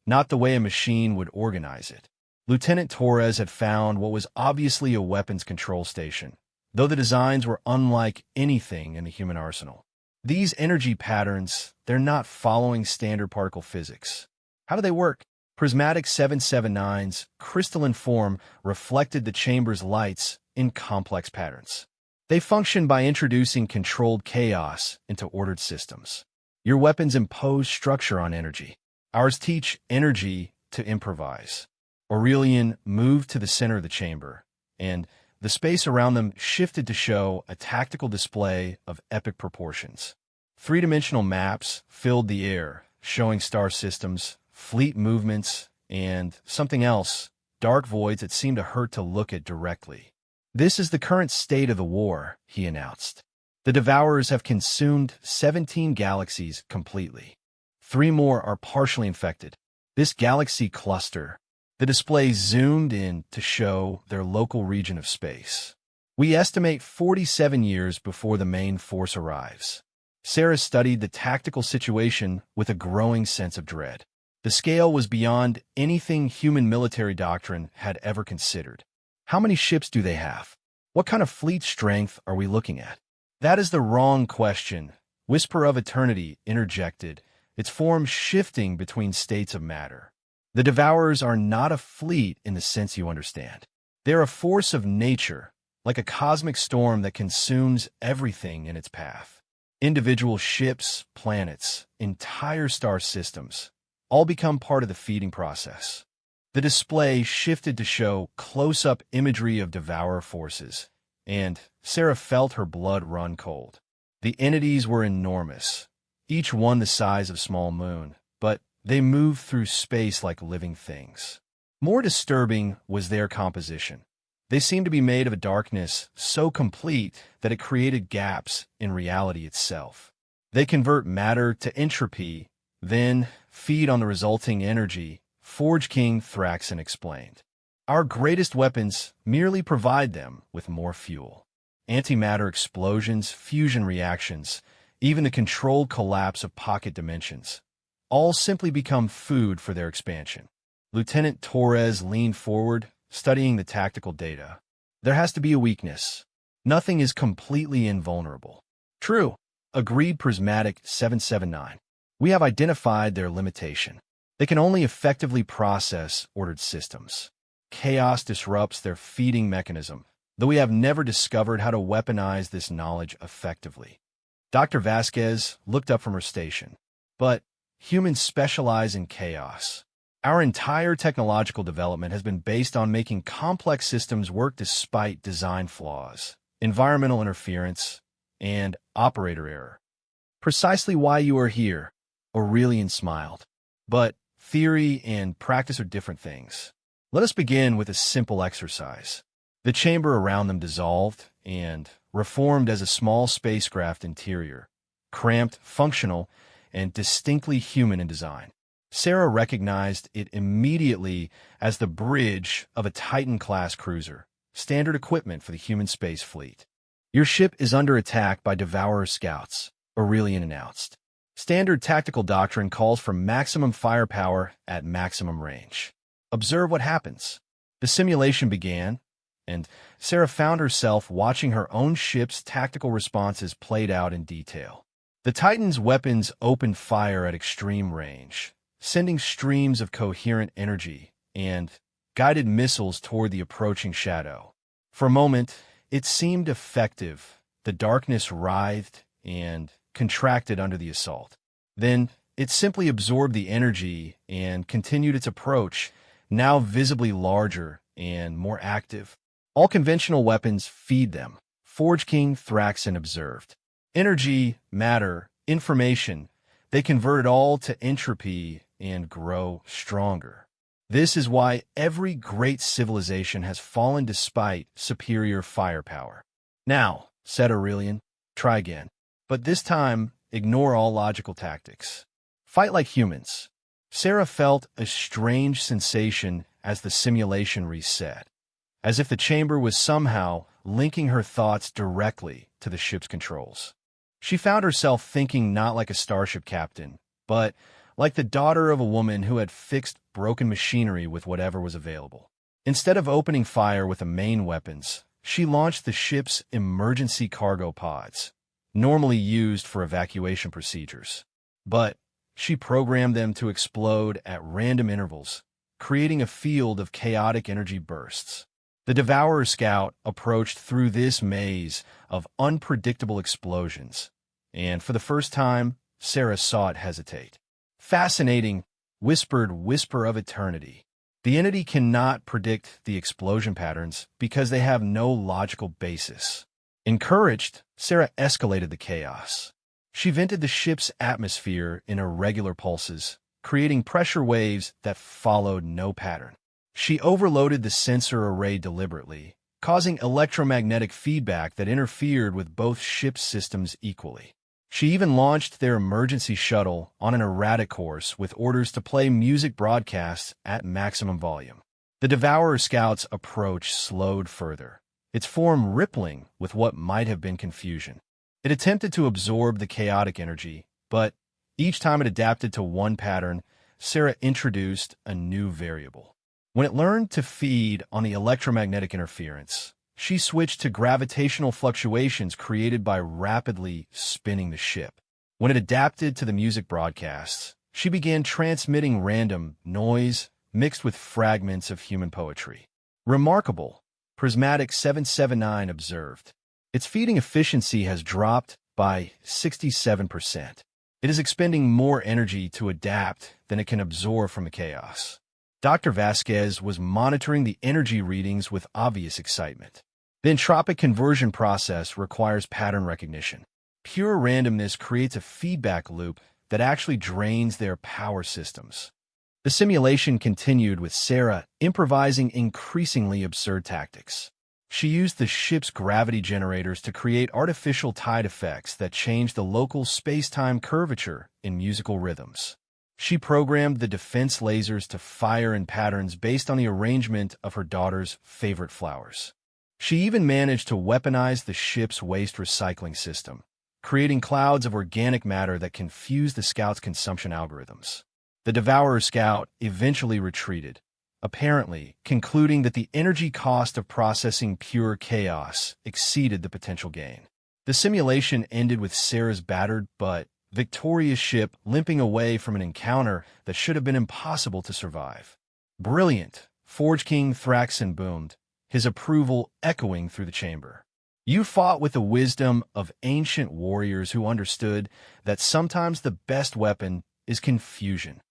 not the way a machine would organize it. Lieutenant Torres had found what was obviously a weapons control station, though the designs were unlike anything in the human arsenal. These energy patterns, they're not following standard particle physics. How do they work? Prismatic 779's crystalline form reflected the chamber's lights in complex patterns. They function by introducing controlled chaos into ordered systems. Your weapons impose structure on energy. Ours teach energy to improvise. Aurelian moved to the center of the chamber, and the space around them shifted to show a tactical display of epic proportions. Three-dimensional maps filled the air, showing star systems, fleet movements, and something else, dark voids that seemed to hurt to look at directly. "This is the current state of the war," he announced. "The Devourers have consumed 17 galaxies completely. 3 more are partially infected. This galaxy cluster." The display zoomed in to show their local region of space. "We estimate 47 years before the main force arrives." Sarah studied the tactical situation with a growing sense of dread. The scale was beyond anything human military doctrine had ever considered. How many ships do they have? What kind of fleet strength are we looking at? "That is the wrong question," Whisper of Eternity interjected, its form shifting between states of matter. "The Devourers are not a fleet in the sense you understand. They're a force of nature, like a cosmic storm that consumes everything in its path. Individual ships, planets, entire star systems, all become part of the feeding process." The display shifted to show close-up imagery of Devourer forces, and Sarah felt her blood run cold. The entities were enormous, each one the size of small moon, but they moved through space like living things. More disturbing was their composition. They seemed to be made of a darkness so complete that it created gaps in reality itself. They convert matter to entropy, then feed on the resulting energy, Forge King Thraxon explained. "Our greatest weapons merely provide them with more fuel. Antimatter explosions, fusion reactions, even the controlled collapse of pocket dimensions, all simply become food for their expansion." Lieutenant Torres leaned forward, studying the tactical data. "There has to be a weakness. Nothing is completely invulnerable." "True," agreed Prismatic 779. "We have identified their limitation. They can only effectively process ordered systems. Chaos disrupts their feeding mechanism, though we have never discovered how to weaponize this knowledge effectively." Dr. Vasquez looked up from her station. "But humans specialize in chaos. Our entire technological development has been based on making complex systems work despite design flaws, environmental interference, and operator error." "Precisely why you are here," Aurelian smiled. "But theory and practice are different things. Let us begin with a simple exercise." The chamber around them dissolved and reformed as a small spacecraft interior, cramped, functional, and distinctly human in design. Sarah recognized it immediately as the bridge of a Titan-class cruiser, standard equipment for the human space fleet. "Your ship is under attack by Devourer scouts," Aurelian announced. "Standard tactical doctrine calls for maximum firepower at maximum range. Observe what happens." The simulation began, and Sarah found herself watching her own ship's tactical responses played out in detail. The Titan's weapons opened fire at extreme range, sending streams of coherent energy and guided missiles toward the approaching shadow. For a moment, it seemed effective. The darkness writhed and contracted under the assault. Then it simply absorbed the energy and continued its approach, now visibly larger and more active. "All conventional weapons feed them," Forge King Thraxon observed. "Energy, matter, information, they convert it all to entropy and grow stronger. This is why every great civilization has fallen despite superior firepower." "Now," said Aurelian, "try again. But this time, ignore all logical tactics. Fight like humans." Sarah felt a strange sensation as the simulation reset, as if the chamber was somehow linking her thoughts directly to the ship's controls. She found herself thinking not like a starship captain, but like the daughter of a woman who had fixed broken machinery with whatever was available. Instead of opening fire with the main weapons, she launched the ship's emergency cargo pods, normally used for evacuation procedures. But she programmed them to explode at random intervals, creating a field of chaotic energy bursts. The Devourer scout approached through this maze of unpredictable explosions, and for the first time, Sarah saw it hesitate. Fascinating, whispered whisper of eternity. The entity cannot predict the explosion patterns because they have no logical basis. Encouraged, Sarah escalated the chaos. She vented the ship's atmosphere in irregular pulses, creating pressure waves that followed no pattern. She overloaded the sensor array deliberately, causing electromagnetic feedback that interfered with both ship systems equally. She even launched their emergency shuttle on an erratic course with orders to play music broadcasts at maximum volume. The Devourer Scout's approach slowed further, its form rippling with what might have been confusion. It attempted to absorb the chaotic energy, but each time it adapted to one pattern, Sarah introduced a new variable. When it learned to feed on the electromagnetic interference, she switched to gravitational fluctuations created by rapidly spinning the ship. When it adapted to the music broadcasts, she began transmitting random noise mixed with fragments of human poetry. Remarkable, Prismatic 779 observed. Its feeding efficiency has dropped by 67%. It is expending more energy to adapt than it can absorb from the chaos. Dr. Vasquez was monitoring the energy readings with obvious excitement. The entropic conversion process requires pattern recognition. Pure randomness creates a feedback loop that actually drains their power systems. The simulation continued with Sarah improvising increasingly absurd tactics. She used the ship's gravity generators to create artificial tide effects that changed the local space-time curvature in musical rhythms. She programmed the defense lasers to fire in patterns based on the arrangement of her daughter's favorite flowers. She even managed to weaponize the ship's waste recycling system, creating clouds of organic matter that confused the Scout's consumption algorithms. The Devourer Scout eventually retreated, apparently concluding that the energy cost of processing pure chaos exceeded the potential gain. The simulation ended with Sarah's battered but victorious ship limping away from an encounter that should have been impossible to survive. Brilliant, Forge King Thraxon boomed, his approval echoing through the chamber. You fought with the wisdom of ancient warriors who understood that sometimes the best weapon is confusion.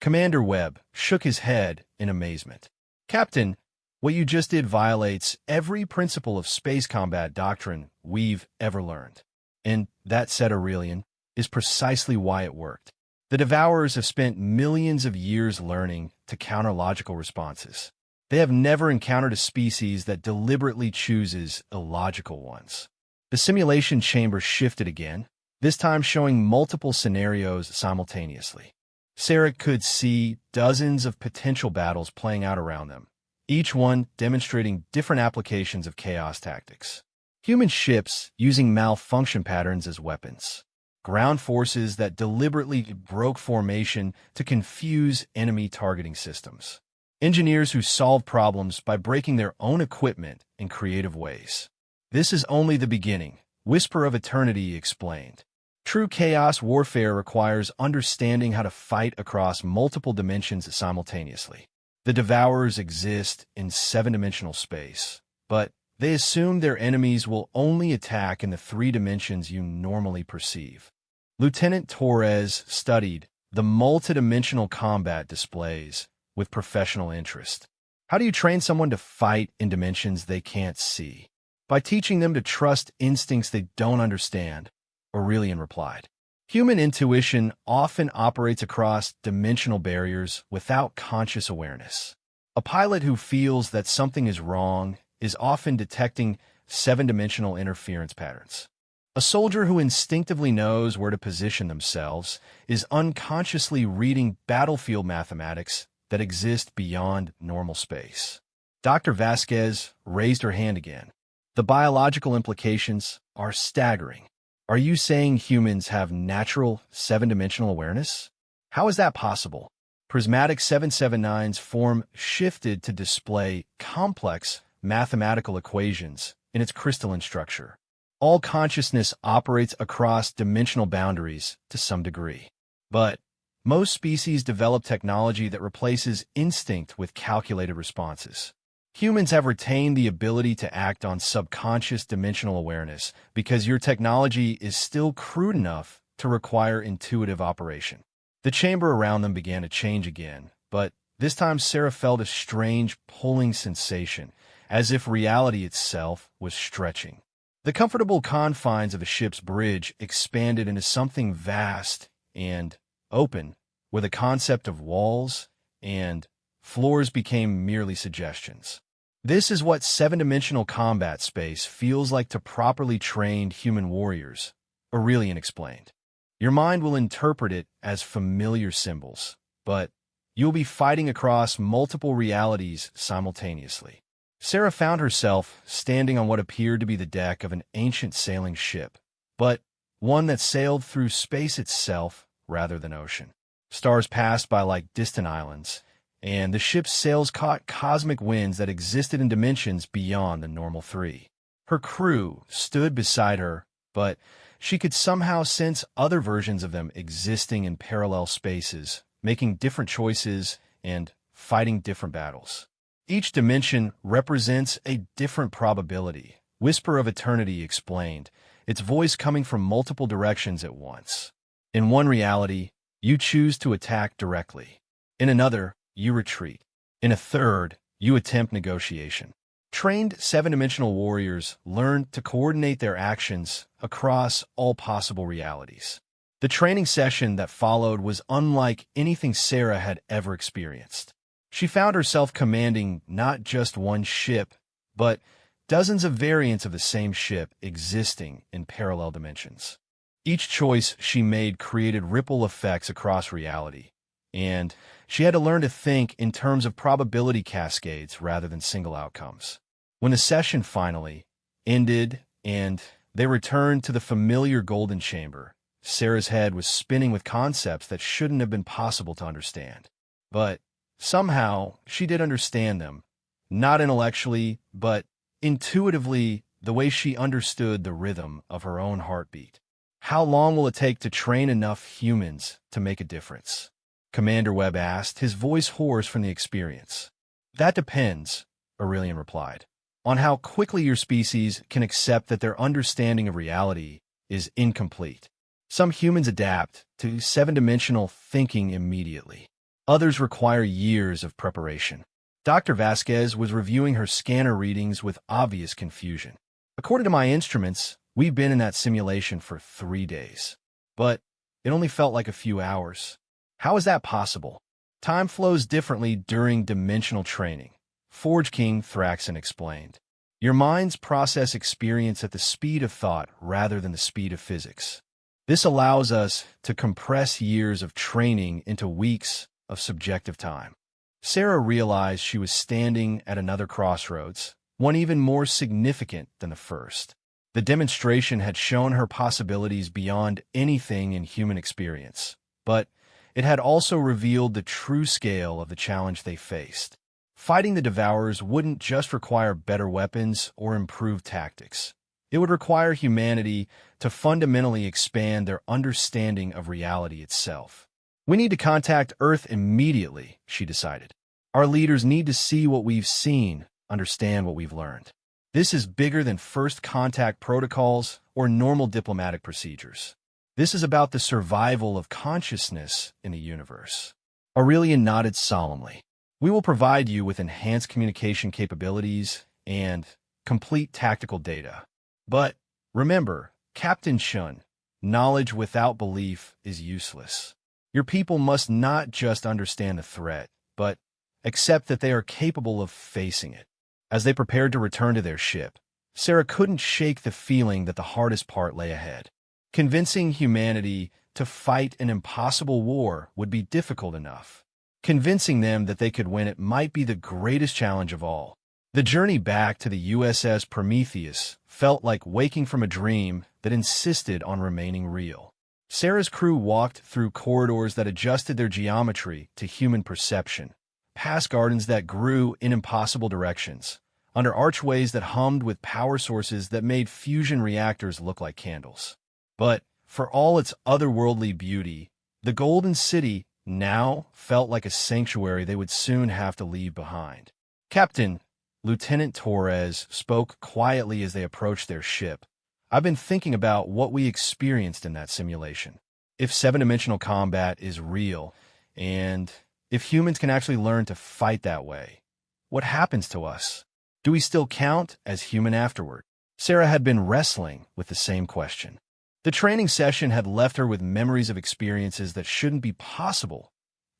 Commander Webb shook his head in amazement. Captain, what you just did violates every principle of space combat doctrine we've ever learned. And that, said Aurelian, is precisely why it worked. The Devourers have spent millions of years learning to counter logical responses. They have never encountered a species that deliberately chooses illogical ones. The simulation chamber shifted again, this time showing multiple scenarios simultaneously. Sarah could see dozens of potential battles playing out around them, each one demonstrating different applications of chaos tactics. Human ships using malfunction patterns as weapons. Ground forces that deliberately broke formation to confuse enemy targeting systems. Engineers who solve problems by breaking their own equipment in creative ways. This is only the beginning, Whisper of Eternity explained. True chaos warfare requires understanding how to fight across multiple dimensions simultaneously. The Devourers exist in 7-dimensional space, but they assume their enemies will only attack in the 3 dimensions you normally perceive. Lieutenant Torres studied the multidimensional combat displays with professional interest. How do you train someone to fight in dimensions they can't see? By teaching them to trust instincts they don't understand, Aurelian replied. Human intuition often operates across dimensional barriers without conscious awareness. A pilot who feels that something is wrong is often detecting 7-dimensional interference patterns. A soldier who instinctively knows where to position themselves is unconsciously reading battlefield mathematics that exist beyond normal space. Dr. Vasquez raised her hand again. The biological implications are staggering. Are you saying humans have natural 7-dimensional awareness? How is that possible? Prismatic 779's form shifted to display complex mathematical equations in its crystalline structure. All consciousness operates across dimensional boundaries to some degree. But most species develop technology that replaces instinct with calculated responses. Humans have retained the ability to act on subconscious dimensional awareness because your technology is still crude enough to require intuitive operation. The chamber around them began to change again, but this time Sarah felt a strange pulling sensation, as if reality itself was stretching. The comfortable confines of a ship's bridge expanded into something vast and open, where the concept of walls and floors became merely suggestions. This is what seven-dimensional combat space feels like to properly trained human warriors, Aurelian explained. Your mind will interpret it as familiar symbols, but you'll be fighting across multiple realities simultaneously. Sarah found herself standing on what appeared to be the deck of an ancient sailing ship, but one that sailed through space itself rather than ocean. Stars passed by like distant islands, and the ship's sails caught cosmic winds that existed in dimensions beyond the normal three. Her crew stood beside her, but she could somehow sense other versions of them existing in parallel spaces, making different choices and fighting different battles. Each dimension represents a different probability, Whisper of Eternity explained, its voice coming from multiple directions at once. In one reality, you choose to attack directly. In another, you retreat. In a third, you attempt negotiation. Trained seven-dimensional warriors learn to coordinate their actions across all possible realities. The training session that followed was unlike anything Sarah had ever experienced. She found herself commanding not just one ship, but dozens of variants of the same ship existing in parallel dimensions. Each choice she made created ripple effects across reality, and she had to learn to think in terms of probability cascades rather than single outcomes. When the session finally ended and they returned to the familiar golden chamber, Sarah's head was spinning with concepts that shouldn't have been possible to understand. But somehow, she did understand them, not intellectually, but intuitively, the way she understood the rhythm of her own heartbeat. How long will it take to train enough humans to make a difference? Commander Webb asked, his voice hoarse from the experience. That depends, Aurelian replied, on how quickly your species can accept that their understanding of reality is incomplete. Some humans adapt to seven-dimensional thinking immediately. Others require years of preparation. Dr. Vasquez was reviewing her scanner readings with obvious confusion. According to my instruments, we've been in that simulation for 3 days. But it only felt like a few hours. How is that possible? Time flows differently during dimensional training, Forge King Thraxon explained. Your minds process experience at the speed of thought rather than the speed of physics. This allows us to compress years of training into weeks of subjective time. Sarah realized she was standing at another crossroads, one even more significant than the first. The demonstration had shown her possibilities beyond anything in human experience, but it had also revealed the true scale of the challenge they faced. Fighting the Devourers wouldn't just require better weapons or improved tactics. It would require humanity to fundamentally expand their understanding of reality itself. We need to contact Earth immediately, she decided. Our leaders need to see what we've seen, understand what we've learned. This is bigger than first contact protocols or normal diplomatic procedures. This is about the survival of consciousness in the universe. Aurelian nodded solemnly. We will provide you with enhanced communication capabilities and complete tactical data. But remember, Captain Shun, knowledge without belief is useless. Your people must not just understand the threat, but accept that they are capable of facing it. As they prepared to return to their ship, Sarah couldn't shake the feeling that the hardest part lay ahead. Convincing humanity to fight an impossible war would be difficult enough. Convincing them that they could win it might be the greatest challenge of all. The journey back to the USS Prometheus felt like waking from a dream that insisted on remaining real. Sarah's crew walked through corridors that adjusted their geometry to human perception, past gardens that grew in impossible directions, under archways that hummed with power sources that made fusion reactors look like candles. But for all its otherworldly beauty, the Golden City now felt like a sanctuary they would soon have to leave behind. Captain, Lieutenant Torres spoke quietly as they approached their ship. I've been thinking about what we experienced in that simulation. If seven-dimensional combat is real, and if humans can actually learn to fight that way, what happens to us? Do we still count as human afterward? Sarah had been wrestling with the same question. The training session had left her with memories of experiences that shouldn't be possible.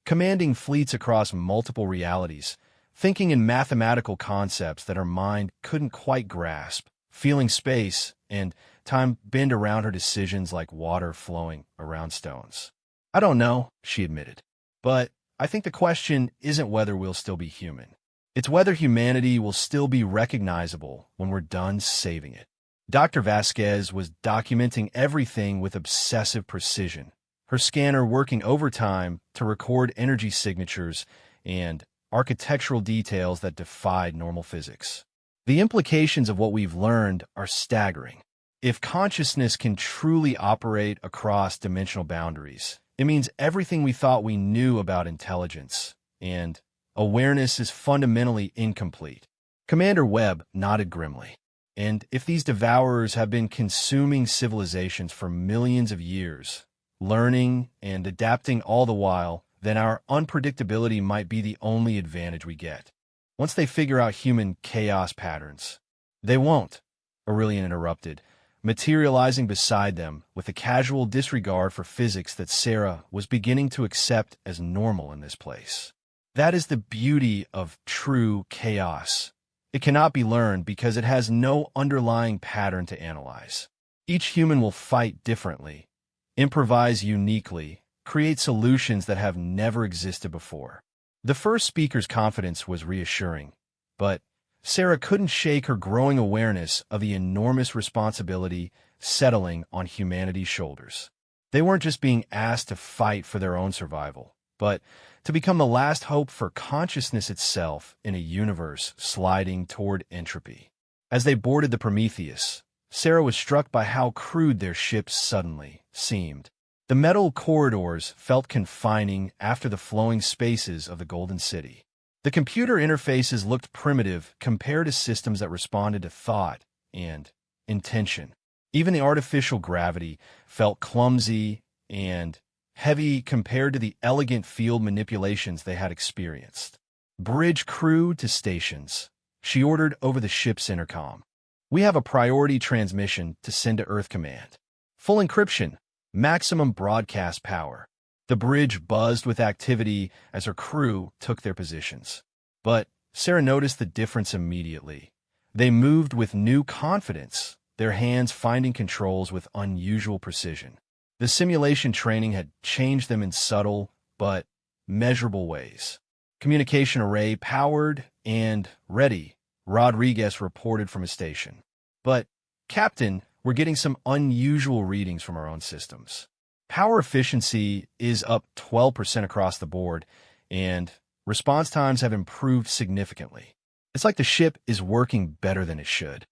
Commanding fleets across multiple realities, thinking in mathematical concepts that her mind couldn't quite grasp, feeling space and time bend around her decisions like water flowing around stones. I don't know, she admitted, but I think the question isn't whether we'll still be human. It's whether humanity will still be recognizable when we're done saving it. Dr. Vasquez was documenting everything with obsessive precision, her scanner working overtime to record energy signatures and architectural details that defied normal physics. The implications of what we've learned are staggering. If consciousness can truly operate across dimensional boundaries, it means everything we thought we knew about intelligence and awareness is fundamentally incomplete. Commander Webb nodded grimly. And if these devourers have been consuming civilizations for millions of years, learning and adapting all the while, then our unpredictability might be the only advantage we get. Once they figure out human chaos patterns, they won't, Aurelian interrupted, materializing beside them with a casual disregard for physics that Sarah was beginning to accept as normal in this place. That is the beauty of true chaos. It cannot be learned because it has no underlying pattern to analyze. Each human will fight differently, improvise uniquely, create solutions that have never existed before. The first speaker's confidence was reassuring, but Sarah couldn't shake her growing awareness of the enormous responsibility settling on humanity's shoulders. They weren't just being asked to fight for their own survival, but to become the last hope for consciousness itself in a universe sliding toward entropy. As they boarded the Prometheus, Sarah was struck by how crude their ship suddenly seemed. The metal corridors felt confining after the flowing spaces of the Golden City. The computer interfaces looked primitive compared to systems that responded to thought and intention. Even the artificial gravity felt clumsy and heavy compared to the elegant field manipulations they had experienced. "Bridge crew to stations," she ordered over the ship's intercom. "We have a priority transmission to send to Earth Command. Full encryption, maximum broadcast power." The bridge buzzed with activity as her crew took their positions. But Sarah noticed the difference immediately. They moved with new confidence, their hands finding controls with unusual precision. The simulation training had changed them in subtle but measurable ways. "Communication array powered and ready," Rodriguez reported from his station. "But, Captain, we're getting some unusual readings from our own systems. Power efficiency is up 12% across the board, and response times have improved significantly. It's like the ship is working better than it should."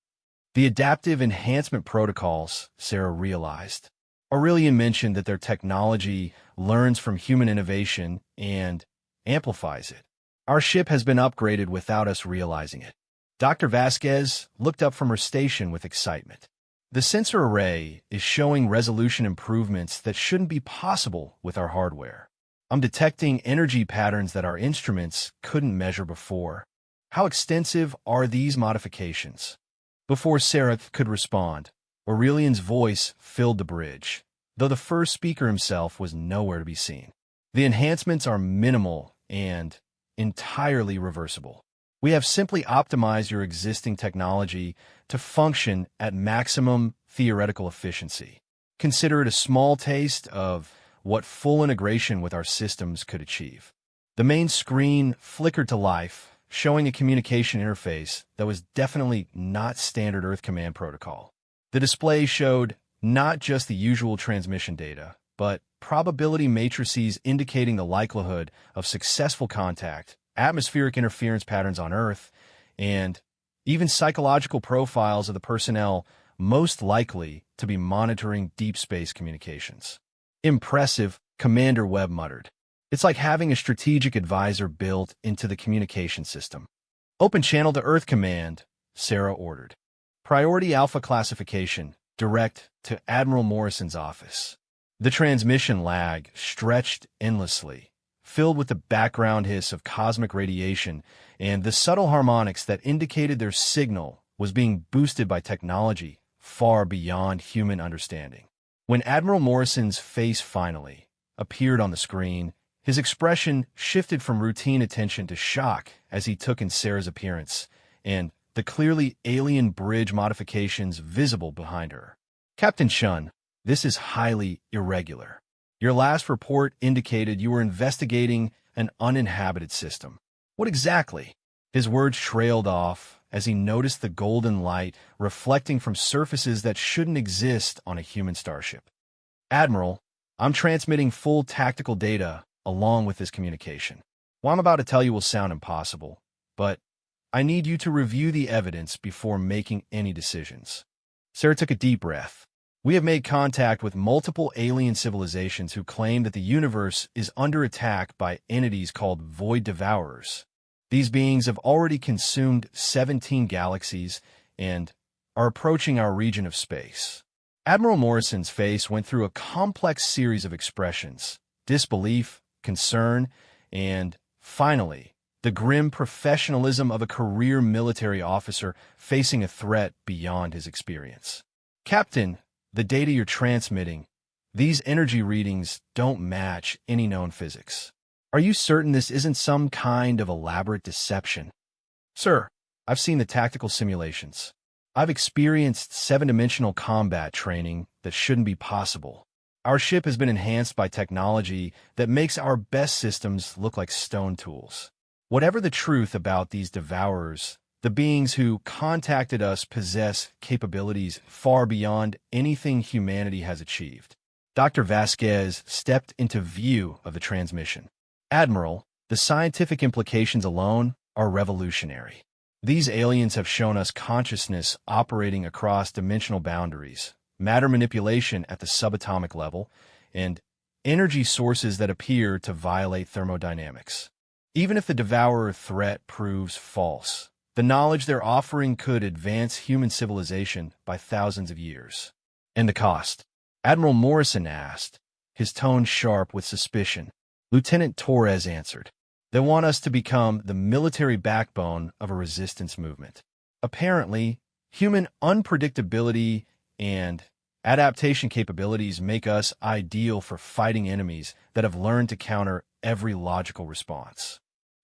The adaptive enhancement protocols, Sarah realized. Aurelian mentioned that their technology learns from human innovation and amplifies it. Our ship has been upgraded without us realizing it. Dr. Vasquez looked up from her station with excitement. "The sensor array is showing resolution improvements that shouldn't be possible with our hardware. I'm detecting energy patterns that our instruments couldn't measure before. How extensive are these modifications?" Before Sarah could respond, Aurelian's voice filled the bridge, though the first speaker himself was nowhere to be seen. "The enhancements are minimal and entirely reversible. We have simply optimized your existing technology to function at maximum theoretical efficiency. Consider it a small taste of what full integration with our systems could achieve." The main screen flickered to life, showing a communication interface that was definitely not standard Earth Command protocol. The display showed not just the usual transmission data, but probability matrices indicating the likelihood of successful contact, atmospheric interference patterns on Earth, and even psychological profiles of the personnel most likely to be monitoring deep space communications. "Impressive," Commander Webb muttered. "It's like having a strategic advisor built into the communication system." "Open channel to Earth Command," Sarah ordered. "Priority Alpha classification, direct to Admiral Morrison's office." The transmission lag stretched endlessly, filled with the background hiss of cosmic radiation and the subtle harmonics that indicated their signal was being boosted by technology far beyond human understanding. When Admiral Morrison's face finally appeared on the screen, his expression shifted from routine attention to shock as he took in Sarah's appearance and the clearly alien bridge modifications visible behind her. Captain Shun, this is highly irregular. Your last report indicated you were investigating an uninhabited system. What exactly? His words trailed off as he noticed the golden light reflecting from surfaces that shouldn't exist on a human starship. Admiral, I'm transmitting full tactical data along with this communication. What I'm about to tell you will sound impossible, but I need you to review the evidence before making any decisions. Sarah took a deep breath. We have made contact with multiple alien civilizations who claim that the universe is under attack by entities called Void Devourers. These beings have already consumed 17 galaxies and are approaching our region of space. Admiral Morrison's face went through a complex series of expressions: disbelief, concern, and, finally, the grim professionalism of a career military officer facing a threat beyond his experience. Captain, the data you're transmitting, these energy readings don't match any known physics. Are you certain this isn't some kind of elaborate deception? Sir, I've seen the tactical simulations. I've experienced seven-dimensional combat training that shouldn't be possible. Our ship has been enhanced by technology that makes our best systems look like stone tools. Whatever the truth about these devourers, the beings who contacted us possess capabilities far beyond anything humanity has achieved. Dr. Vasquez stepped into view of the transmission. Admiral, the scientific implications alone are revolutionary. These aliens have shown us consciousness operating across dimensional boundaries, matter manipulation at the subatomic level, and energy sources that appear to violate thermodynamics. Even if the devourer threat proves false, the knowledge they're offering could advance human civilization by thousands of years. And the cost? Admiral Morrison asked, his tone sharp with suspicion. Lieutenant Torres answered. They want us to become the military backbone of a resistance movement. Apparently, human unpredictability and adaptation capabilities make us ideal for fighting enemies that have learned to counter every logical response.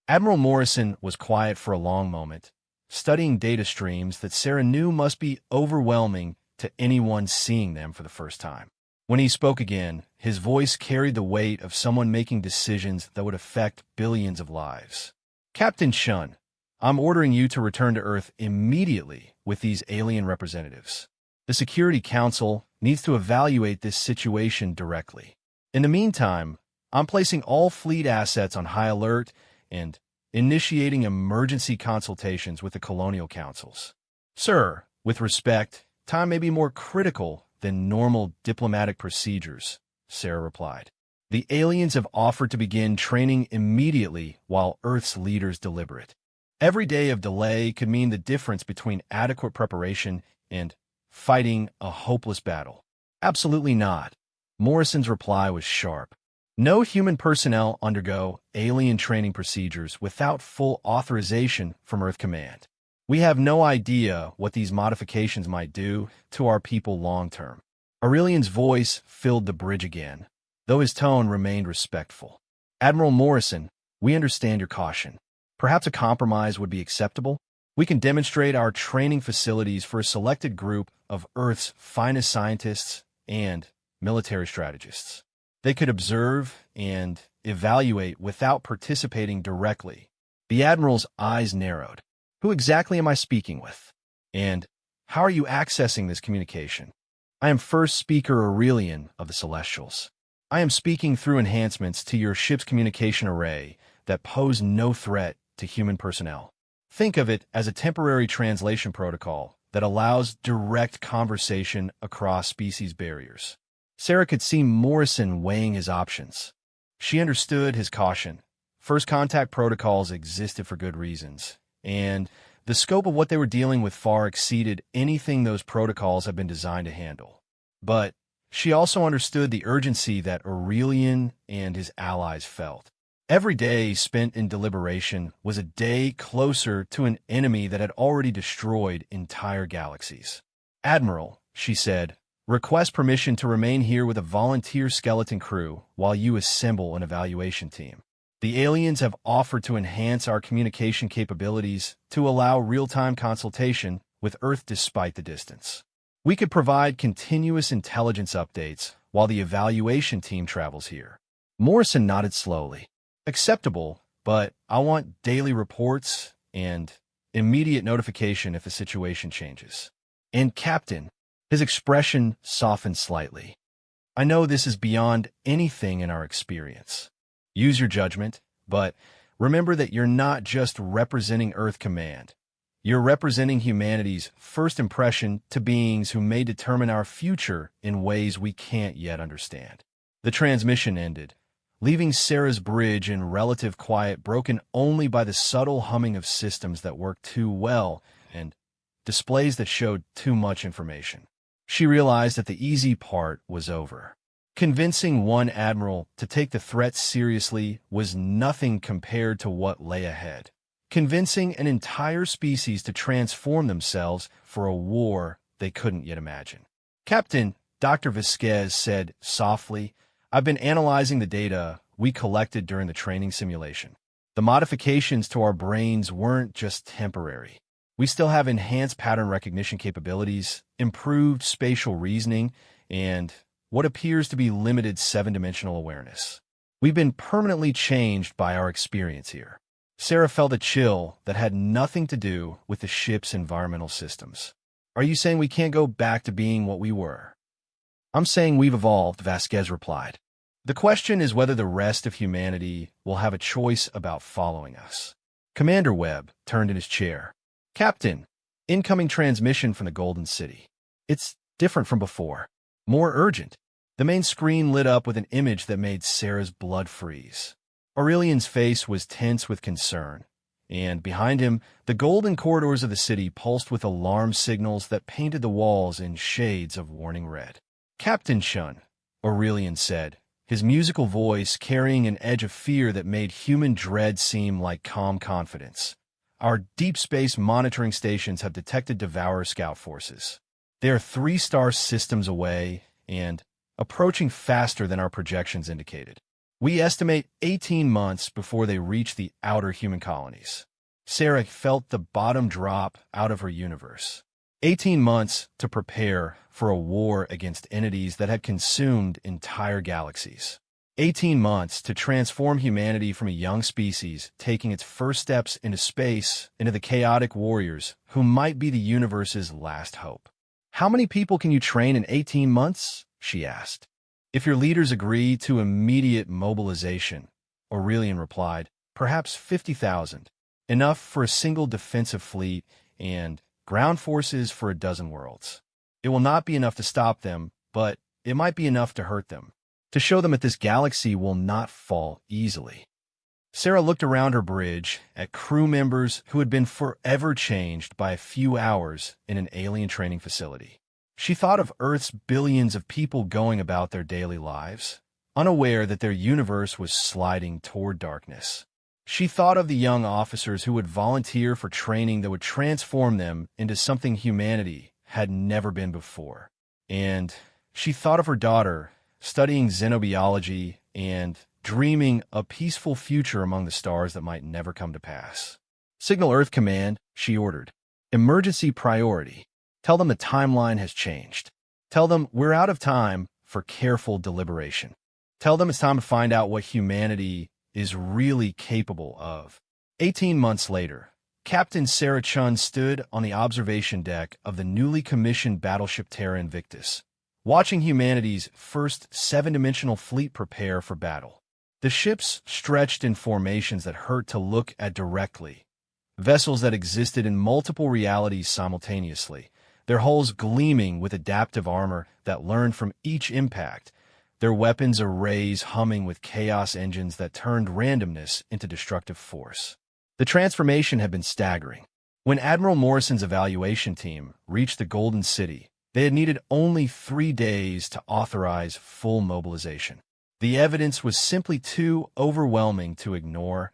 Admiral Morrison was quiet for a long moment, studying data streams that Sarah knew must be overwhelming to anyone seeing them for the first time. When he spoke again, his voice carried the weight of someone making decisions that would affect billions of lives. Captain Shun, I'm ordering you to return to Earth immediately with these alien representatives. The Security Council needs to evaluate this situation directly. In the meantime, I'm placing all fleet assets on high alert and initiating emergency consultations with the colonial councils. Sir, with respect, time may be more critical than normal diplomatic procedures, Sarah replied. The aliens have offered to begin training immediately while Earth's leaders deliberate. Every day of delay could mean the difference between adequate preparation and fighting a hopeless battle. Absolutely not. Morrison's reply was sharp. No human personnel undergo alien training procedures without full authorization from Earth Command. We have no idea what these modifications might do to our people long-term. Aurelian's voice filled the bridge again, though his tone remained respectful. Admiral Morrison, we understand your caution. Perhaps a compromise would be acceptable? We can demonstrate our training facilities for a selected group of Earth's finest scientists and military strategists. They could observe and evaluate without participating directly. The Admiral's eyes narrowed. Who exactly am I speaking with? And how are you accessing this communication? I am First Speaker Aurelian of the Celestials. I am speaking through enhancements to your ship's communication array that pose no threat to human personnel. Think of it as a temporary translation protocol that allows direct conversation across species barriers. Sarah could see Morrison weighing his options. She understood his caution. First contact protocols existed for good reasons, and the scope of what they were dealing with far exceeded anything those protocols had been designed to handle. But she also understood the urgency that Aurelian and his allies felt. Every day spent in deliberation was a day closer to an enemy that had already destroyed entire galaxies. "Admiral," she said, "request permission to remain here with a volunteer skeleton crew while you assemble an evaluation team. The aliens have offered to enhance our communication capabilities to allow real-time consultation with Earth despite the distance. We could provide continuous intelligence updates while the evaluation team travels here." Morrison nodded slowly. "Acceptable, but I want daily reports and immediate notification if the situation changes." "And Captain," his expression softened slightly, "I know this is beyond anything in our experience. Use your judgment, but remember that you're not just representing Earth Command. You're representing humanity's first impression to beings who may determine our future in ways we can't yet understand." The transmission ended, leaving Sarah's bridge in relative quiet, broken only by the subtle humming of systems that worked too well and displays that showed too much information. She realized that the easy part was over. Convincing one admiral to take the threat seriously was nothing compared to what lay ahead. Convincing an entire species to transform themselves for a war they couldn't yet imagine. "Captain," Dr. Vasquez said softly, "I've been analyzing the data we collected during the training simulation. The modifications to our brains weren't just temporary. We still have enhanced pattern recognition capabilities, improved spatial reasoning, and what appears to be limited seven-dimensional awareness. We've been permanently changed by our experience here." Sarah felt a chill that had nothing to do with the ship's environmental systems. "Are you saying we can't go back to being what we were?" "I'm saying we've evolved," Vasquez replied. "The question is whether the rest of humanity will have a choice about following us." Commander Webb turned in his chair. "Captain, incoming transmission from the Golden City. It's different from before. More urgent." The main screen lit up with an image that made Sarah's blood freeze. Aurelian's face was tense with concern, and behind him, the golden corridors of the city pulsed with alarm signals that painted the walls in shades of warning red. "Captain Shun," Aurelian said, his musical voice carrying an edge of fear that made human dread seem like calm confidence. "Our deep space monitoring stations have detected Devourer scout forces. They are 3-star systems away and approaching faster than our projections indicated. We estimate 18 months before they reach the outer human colonies." Sarah felt the bottom drop out of her universe. 18 months to prepare for a war against entities that had consumed entire galaxies. 18 months to transform humanity from a young species taking its first steps into space into the chaotic warriors who might be the universe's last hope. "How many people can you train in 18 months?" she asked. "If your leaders agree to immediate mobilization," Aurelian replied, "perhaps 50,000. Enough for a single defensive fleet and ground forces for a dozen worlds. It will not be enough to stop them, but it might be enough to hurt them. To show them that this galaxy will not fall easily." Sarah looked around her bridge at crew members who had been forever changed by a few hours in an alien training facility. She thought of Earth's billions of people going about their daily lives, unaware that their universe was sliding toward darkness. She thought of the young officers who would volunteer for training that would transform them into something humanity had never been before. And she thought of her daughter, studying xenobiology and dreaming a peaceful future among the stars that might never come to pass. "Signal Earth Command," she ordered. "Emergency priority. Tell them the timeline has changed. Tell them we're out of time for careful deliberation. Tell them it's time to find out what humanity is really capable of." 18 months later, Captain Sarah Chun stood on the observation deck of the newly commissioned battleship Terra Invictus, watching humanity's first seven-dimensional fleet prepare for battle. The ships stretched in formations that hurt to look at directly, vessels that existed in multiple realities simultaneously, their hulls gleaming with adaptive armor that learned from each impact, their weapons arrays humming with chaos engines that turned randomness into destructive force. The transformation had been staggering. When Admiral Morrison's evaluation team reached the Golden City, They had needed only 3 days to authorize full mobilization. The evidence was simply too overwhelming to ignore,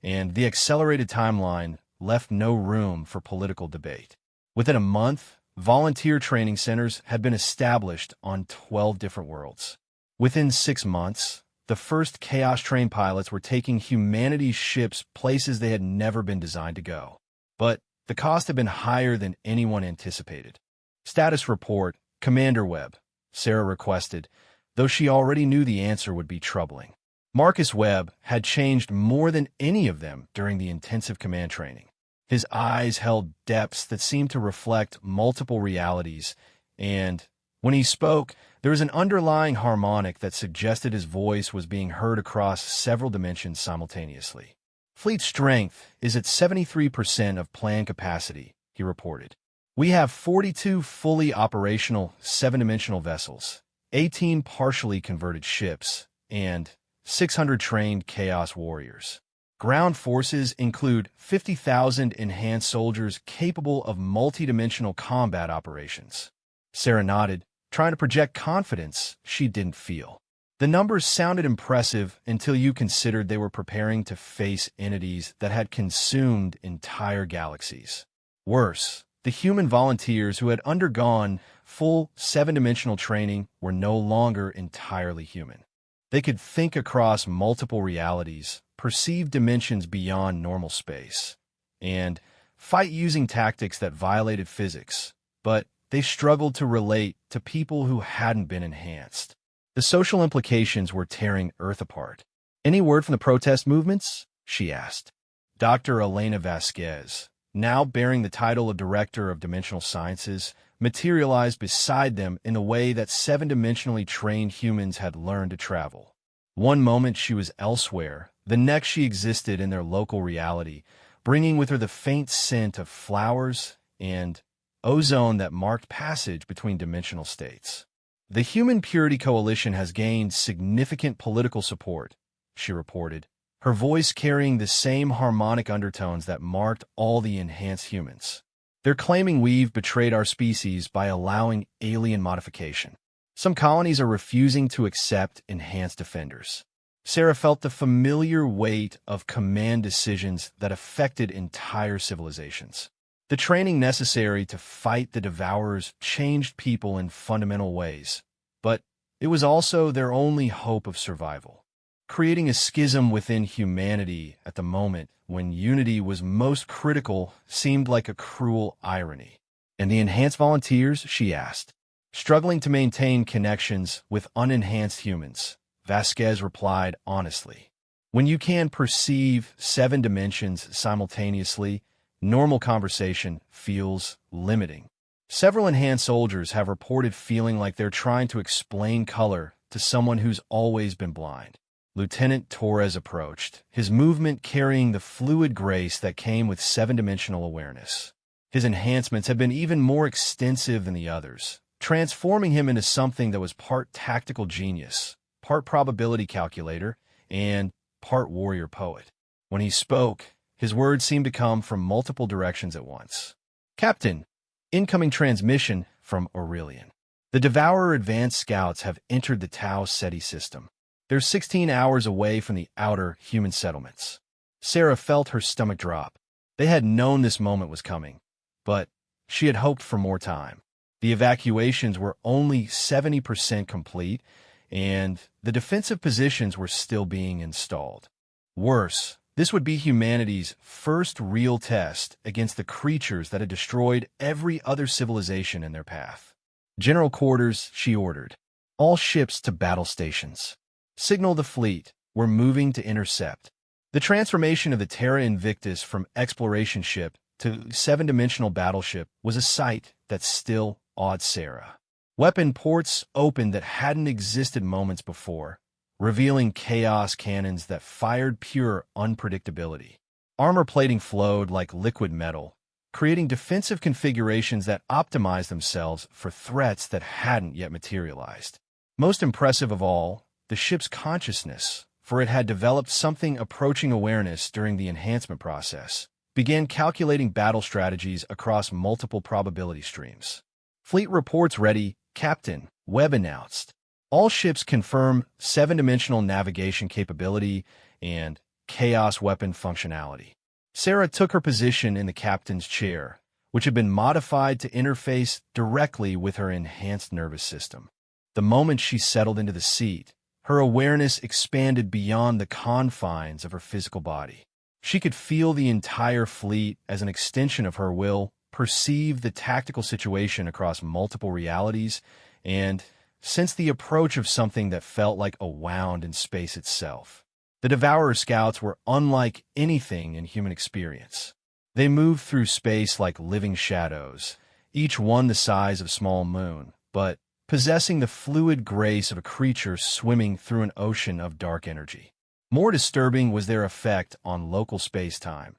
and the accelerated timeline left no room for political debate. Within a month, volunteer training centers had been established on 12 different worlds. Within 6 months, the first Chaos-trained pilots were taking humanity's ships places they had never been designed to go. But the cost had been higher than anyone anticipated. Status report, Commander Webb, Sarah requested, though she already knew the answer would be troubling. Marcus Webb had changed more than any of them during the intensive command training. His eyes held depths that seemed to reflect multiple realities, and when he spoke, there was an underlying harmonic that suggested his voice was being heard across several dimensions simultaneously. Fleet strength is at 73% of planned capacity, he reported. We have 42 fully operational 7-dimensional vessels, 18 partially converted ships, and 600 trained Chaos warriors. Ground forces include 50,000 enhanced soldiers capable of multidimensional combat operations. Sarah nodded, trying to project confidence she didn't feel. The numbers sounded impressive until you considered they were preparing to face entities that had consumed entire galaxies. Worse, the human volunteers who had undergone full 7-dimensional training were no longer entirely human. They could think across multiple realities, perceive dimensions beyond normal space, and fight using tactics that violated physics, but they struggled to relate to people who hadn't been enhanced. The social implications were tearing Earth apart. "Any word from the protest movements?" she asked. Dr. Elena Vasquez, now bearing the title of Director of Dimensional Sciences, materialized beside them in a way that 7-dimensionally trained humans had learned to travel. One moment she was elsewhere, the next she existed in their local reality, bringing with her the faint scent of flowers and ozone that marked passage between dimensional states. "The Human Purity Coalition has gained significant political support," she reported, her voice carrying the same harmonic undertones that marked all the enhanced humans. "They're claiming we've betrayed our species by allowing alien modification. Some colonies are refusing to accept enhanced defenders." Sarah felt the familiar weight of command decisions that affected entire civilizations. The training necessary to fight the Devourers changed people in fundamental ways, but it was also their only hope of survival. Creating a schism within humanity at the moment when unity was most critical seemed like a cruel irony. "And the enhanced volunteers?" she asked. "Struggling to maintain connections with unenhanced humans," Vasquez replied honestly. "When you can perceive 7 dimensions simultaneously, normal conversation feels limiting. Several enhanced soldiers have reported feeling like they're trying to explain color to someone who's always been blind." Lieutenant Torres approached, his movement carrying the fluid grace that came with 7-dimensional awareness. His enhancements had been even more extensive than the others, transforming him into something that was part tactical genius, part probability calculator, and part warrior poet. When he spoke, his words seemed to come from multiple directions at once. "Captain, incoming transmission from Aurelian. The Devourer advanced scouts have entered the Tau Ceti system. They're 16 hours away from the outer human settlements." Sarah felt her stomach drop. They had known this moment was coming, but she had hoped for more time. The evacuations were only 70% complete, and the defensive positions were still being installed. Worse, this would be humanity's first real test against the creatures that had destroyed every other civilization in their path. "General quarters," she ordered. "All ships to battle stations. Signal the fleet. We're moving to intercept." The transformation of the Terra Invictus from exploration ship to 7-dimensional battleship was a sight that still awed Sarah. Weapon ports opened that hadn't existed moments before, revealing chaos cannons that fired pure unpredictability. Armor plating flowed like liquid metal, creating defensive configurations that optimized themselves for threats that hadn't yet materialized. Most impressive of all, the ship's consciousness, for it had developed something approaching awareness during the enhancement process, began calculating battle strategies across multiple probability streams. Fleet reports ready, Captain, Webb announced. All ships confirm 7-dimensional navigation capability and chaos weapon functionality. Sarah took her position in the captain's chair, which had been modified to interface directly with her enhanced nervous system. The moment she settled into the seat, her awareness expanded beyond the confines of her physical body. She could feel the entire fleet as an extension of her will, perceive the tactical situation across multiple realities, and sense the approach of something that felt like a wound in space itself. The Devourer scouts were unlike anything in human experience. They moved through space like living shadows, each one the size of a small moon, but possessing the fluid grace of a creature swimming through an ocean of dark energy. More disturbing was their effect on local space-time.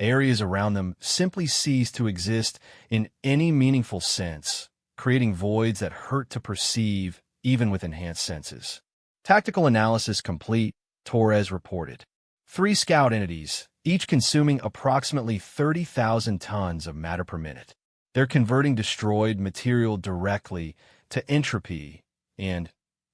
Areas around them simply ceased to exist in any meaningful sense, creating voids that hurt to perceive even with enhanced senses. Tactical analysis complete, Torres reported. 3 scout entities, each consuming approximately 30,000 tons of matter per minute. They're converting destroyed material directly to entropy and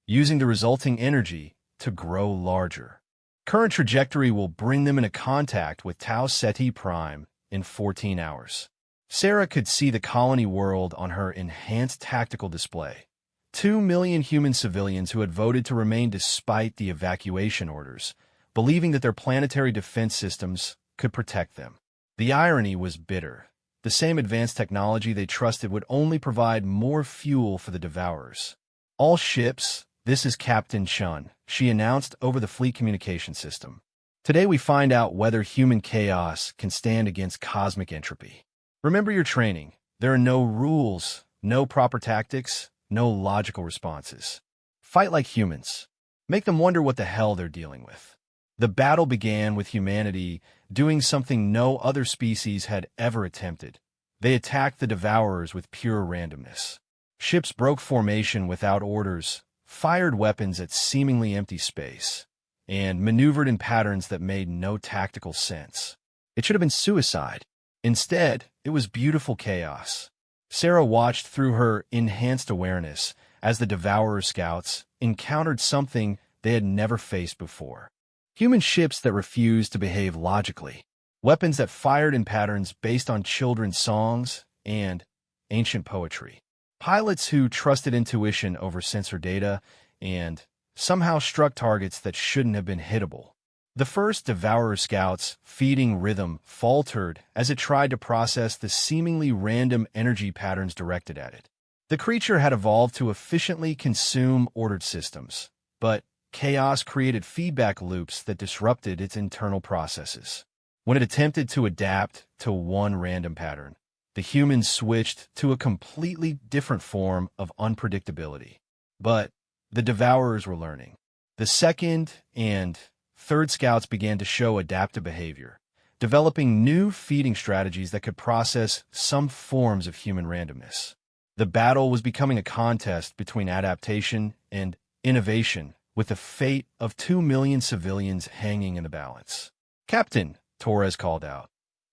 using the resulting energy to grow larger. Current trajectory will bring them into contact with Tau Ceti Prime in 14 hours. Sarah could see the colony world on her enhanced tactical display. 2 million human civilians who had voted to remain despite the evacuation orders, believing that their planetary defense systems could protect them. The irony was bitter. The same advanced technology they trusted would only provide more fuel for the Devourers. All ships, this is Captain Chun, she announced over the fleet communication system. Today we find out whether human chaos can stand against cosmic entropy. Remember your training. There are no rules, no proper tactics, no logical responses. Fight like humans. Make them wonder what the hell they're dealing with. The battle began with humanity doing something no other species had ever attempted. They attacked the Devourers with pure randomness. Ships broke formation without orders, fired weapons at seemingly empty space, and maneuvered in patterns that made no tactical sense. It should have been suicide. Instead, it was beautiful chaos. Sarah watched through her enhanced awareness as the Devourer scouts encountered something they had never faced before. Human ships that refused to behave logically, weapons that fired in patterns based on children's songs and ancient poetry, pilots who trusted intuition over sensor data and somehow struck targets that shouldn't have been hittable. The first Devourer scout's feeding rhythm faltered as it tried to process the seemingly random energy patterns directed at it. The creature had evolved to efficiently consume ordered systems, but chaos created feedback loops that disrupted its internal processes. When it attempted to adapt to one random pattern, the humans switched to a completely different form of unpredictability. But the Devourers were learning. The second and third scouts began to show adaptive behavior, developing new feeding strategies that could process some forms of human randomness. The battle was becoming a contest between adaptation and innovation, with the fate of 2 million civilians hanging in the balance. Captain, Torres called out,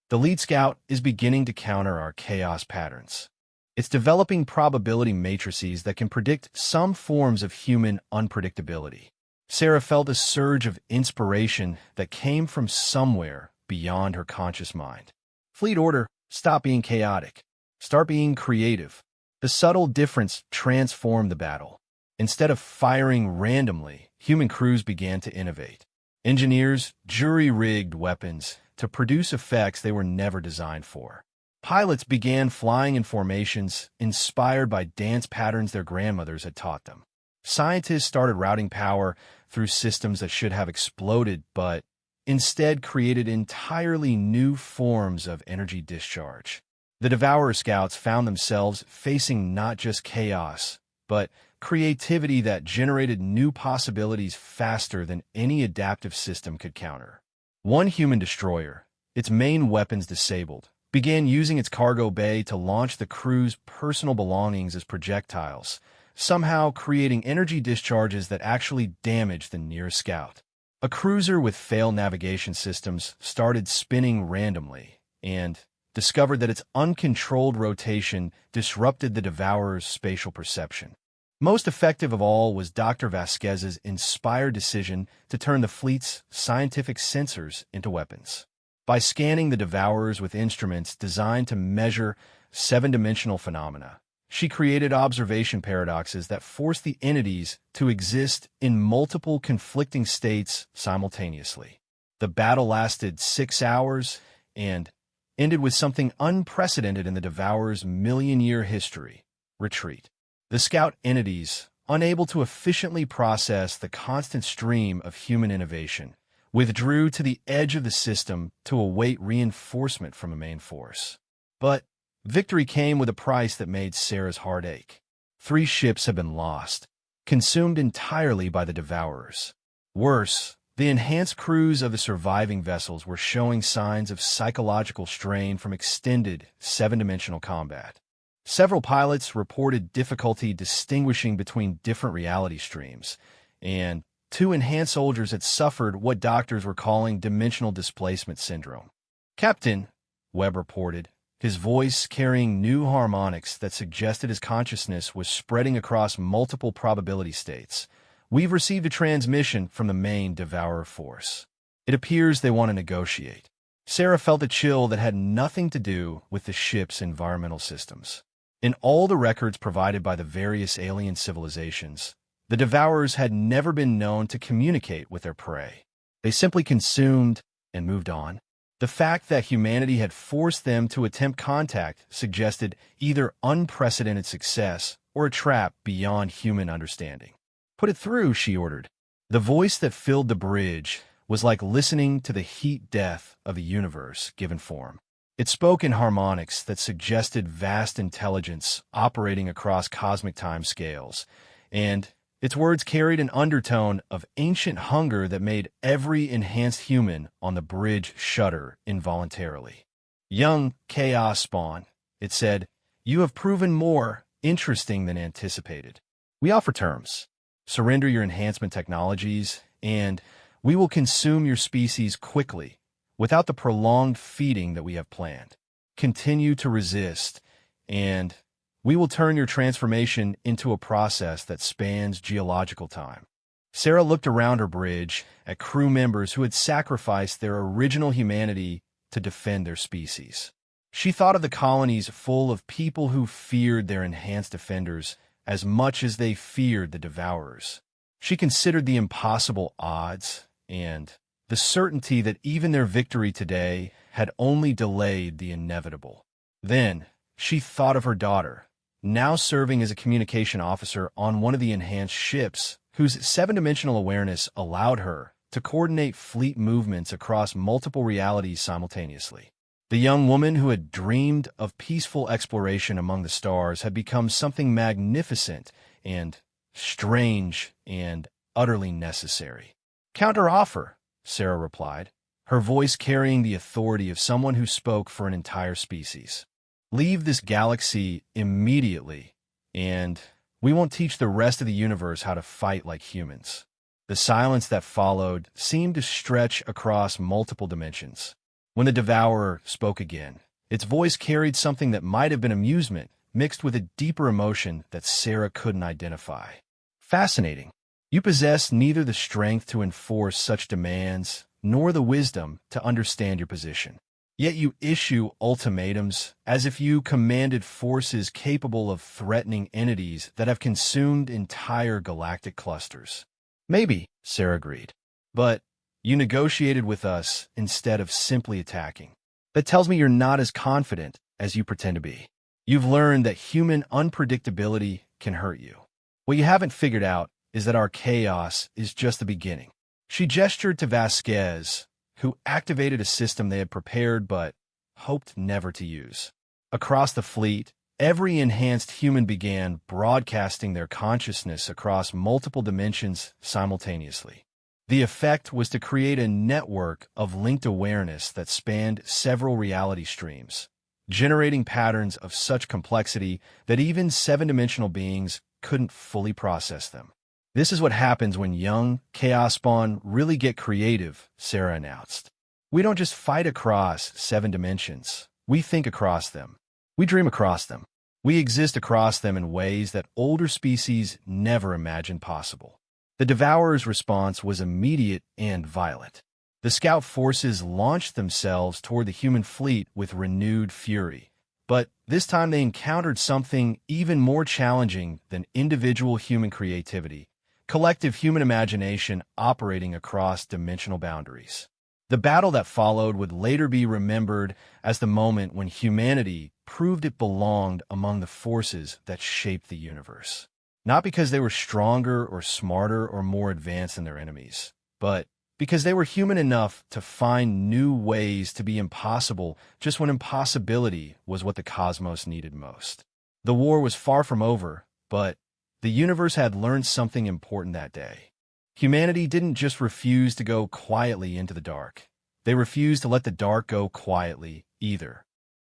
the lead scout is beginning to counter our chaos patterns. It's developing probability matrices that can predict some forms of human unpredictability. Sarah felt a surge of inspiration that came from somewhere beyond her conscious mind. Fleet order, stop being chaotic. Start being creative. The subtle difference transformed the battle. Instead of firing randomly, human crews began to innovate. Engineers jury-rigged weapons to produce effects they were never designed for. Pilots began flying in formations inspired by dance patterns their grandmothers had taught them. Scientists started routing power through systems that should have exploded, but instead created entirely new forms of energy discharge. The Devourer scouts found themselves facing not just chaos, but creativity that generated new possibilities faster than any adaptive system could counter. One human destroyer, its main weapons disabled, began using its cargo bay to launch the crew's personal belongings as projectiles, somehow creating energy discharges that actually damaged the nearest scout. A cruiser with failed navigation systems started spinning randomly, and discovered that its uncontrolled rotation disrupted the Devourer's spatial perception. Most effective of all was Dr. Vasquez's inspired decision to turn the fleet's scientific sensors into weapons. By scanning the Devourers with instruments designed to measure seven-dimensional phenomena, she created observation paradoxes that forced the entities to exist in multiple conflicting states simultaneously. The battle lasted 6 hours and ended with something unprecedented in the Devourer's million-year history: retreat. The scout entities, unable to efficiently process the constant stream of human innovation, withdrew to the edge of the system to await reinforcement from a main force. But victory came with a price that made Sarah's heart ache. 3 ships had been lost, consumed entirely by the Devourers. Worse, the enhanced crews of the surviving vessels were showing signs of psychological strain from extended seven-dimensional combat. Several pilots reported difficulty distinguishing between different reality streams, and 2 enhanced soldiers had suffered what doctors were calling dimensional displacement syndrome. "Captain," Webb reported, his voice carrying new harmonics that suggested his consciousness was spreading across multiple probability states, "we've received a transmission from the main Devourer force. It appears they want to negotiate." Sarah felt a chill that had nothing to do with the ship's environmental systems. In all the records provided by the various alien civilizations, the Devourers had never been known to communicate with their prey. They simply consumed and moved on. The fact that humanity had forced them to attempt contact suggested either unprecedented success or a trap beyond human understanding. "Put it through," she ordered. The voice that filled the bridge was like listening to the heat death of the universe given form. It spoke in harmonics that suggested vast intelligence operating across cosmic time scales, and its words carried an undertone of ancient hunger that made every enhanced human on the bridge shudder involuntarily. "Young Chaos Spawn," it said, "you have proven more interesting than anticipated. We offer terms. Surrender your enhancement technologies, and we will consume your species quickly, without the prolonged feeding that we have planned. Continue to resist, and we will turn your transformation into a process that spans geological time." Sarah looked around her bridge at crew members who had sacrificed their original humanity to defend their species. She thought of the colonies full of people who feared their enhanced defenders as much as they feared the Devourers. She considered the impossible odds and the certainty that even their victory today had only delayed the inevitable. Then she thought of her daughter, now serving as a communication officer on one of the enhanced ships, whose seven-dimensional awareness allowed her to coordinate fleet movements across multiple realities simultaneously. The young woman who had dreamed of peaceful exploration among the stars had become something magnificent and strange and utterly necessary. "Counter offer," Sarah replied, her voice carrying the authority of someone who spoke for an entire species. "Leave this galaxy immediately, and we won't teach the rest of the universe how to fight like humans." The silence that followed seemed to stretch across multiple dimensions. When the Devourer spoke again, its voice carried something that might have been amusement, mixed with a deeper emotion that Sarah couldn't identify. "Fascinating. You possess neither the strength to enforce such demands nor the wisdom to understand your position. Yet you issue ultimatums as if you commanded forces capable of threatening entities that have consumed entire galactic clusters." "Maybe," Sarah agreed. "But you negotiated with us instead of simply attacking. That tells me you're not as confident as you pretend to be. You've learned that human unpredictability can hurt you. What you haven't figured out is that our chaos is just the beginning." She gestured to Vasquez, who activated a system they had prepared but hoped never to use. Across the fleet, every enhanced human began broadcasting their consciousness across multiple dimensions simultaneously. The effect was to create a network of linked awareness that spanned several reality streams, generating patterns of such complexity that even seven-dimensional beings couldn't fully process them. "This is what happens when young Chaos Spawn really get creative," Sarah announced. "We don't just fight across 7 dimensions. We think across them. We dream across them. We exist across them in ways that older species never imagined possible. The Devourer's response was immediate and violent. The scout forces launched themselves toward the human fleet with renewed fury. But this time they encountered something even more challenging than individual human creativity: collective human imagination operating across dimensional boundaries. The battle that followed would later be remembered as the moment when humanity proved it belonged among the forces that shaped the universe. Not because they were stronger or smarter or more advanced than their enemies, but because they were human enough to find new ways to be impossible just when impossibility was what the cosmos needed most. The war was far from over, but the universe had learned something important that day. Humanity didn't just refuse to go quietly into the dark. They refused to let the dark go quietly either.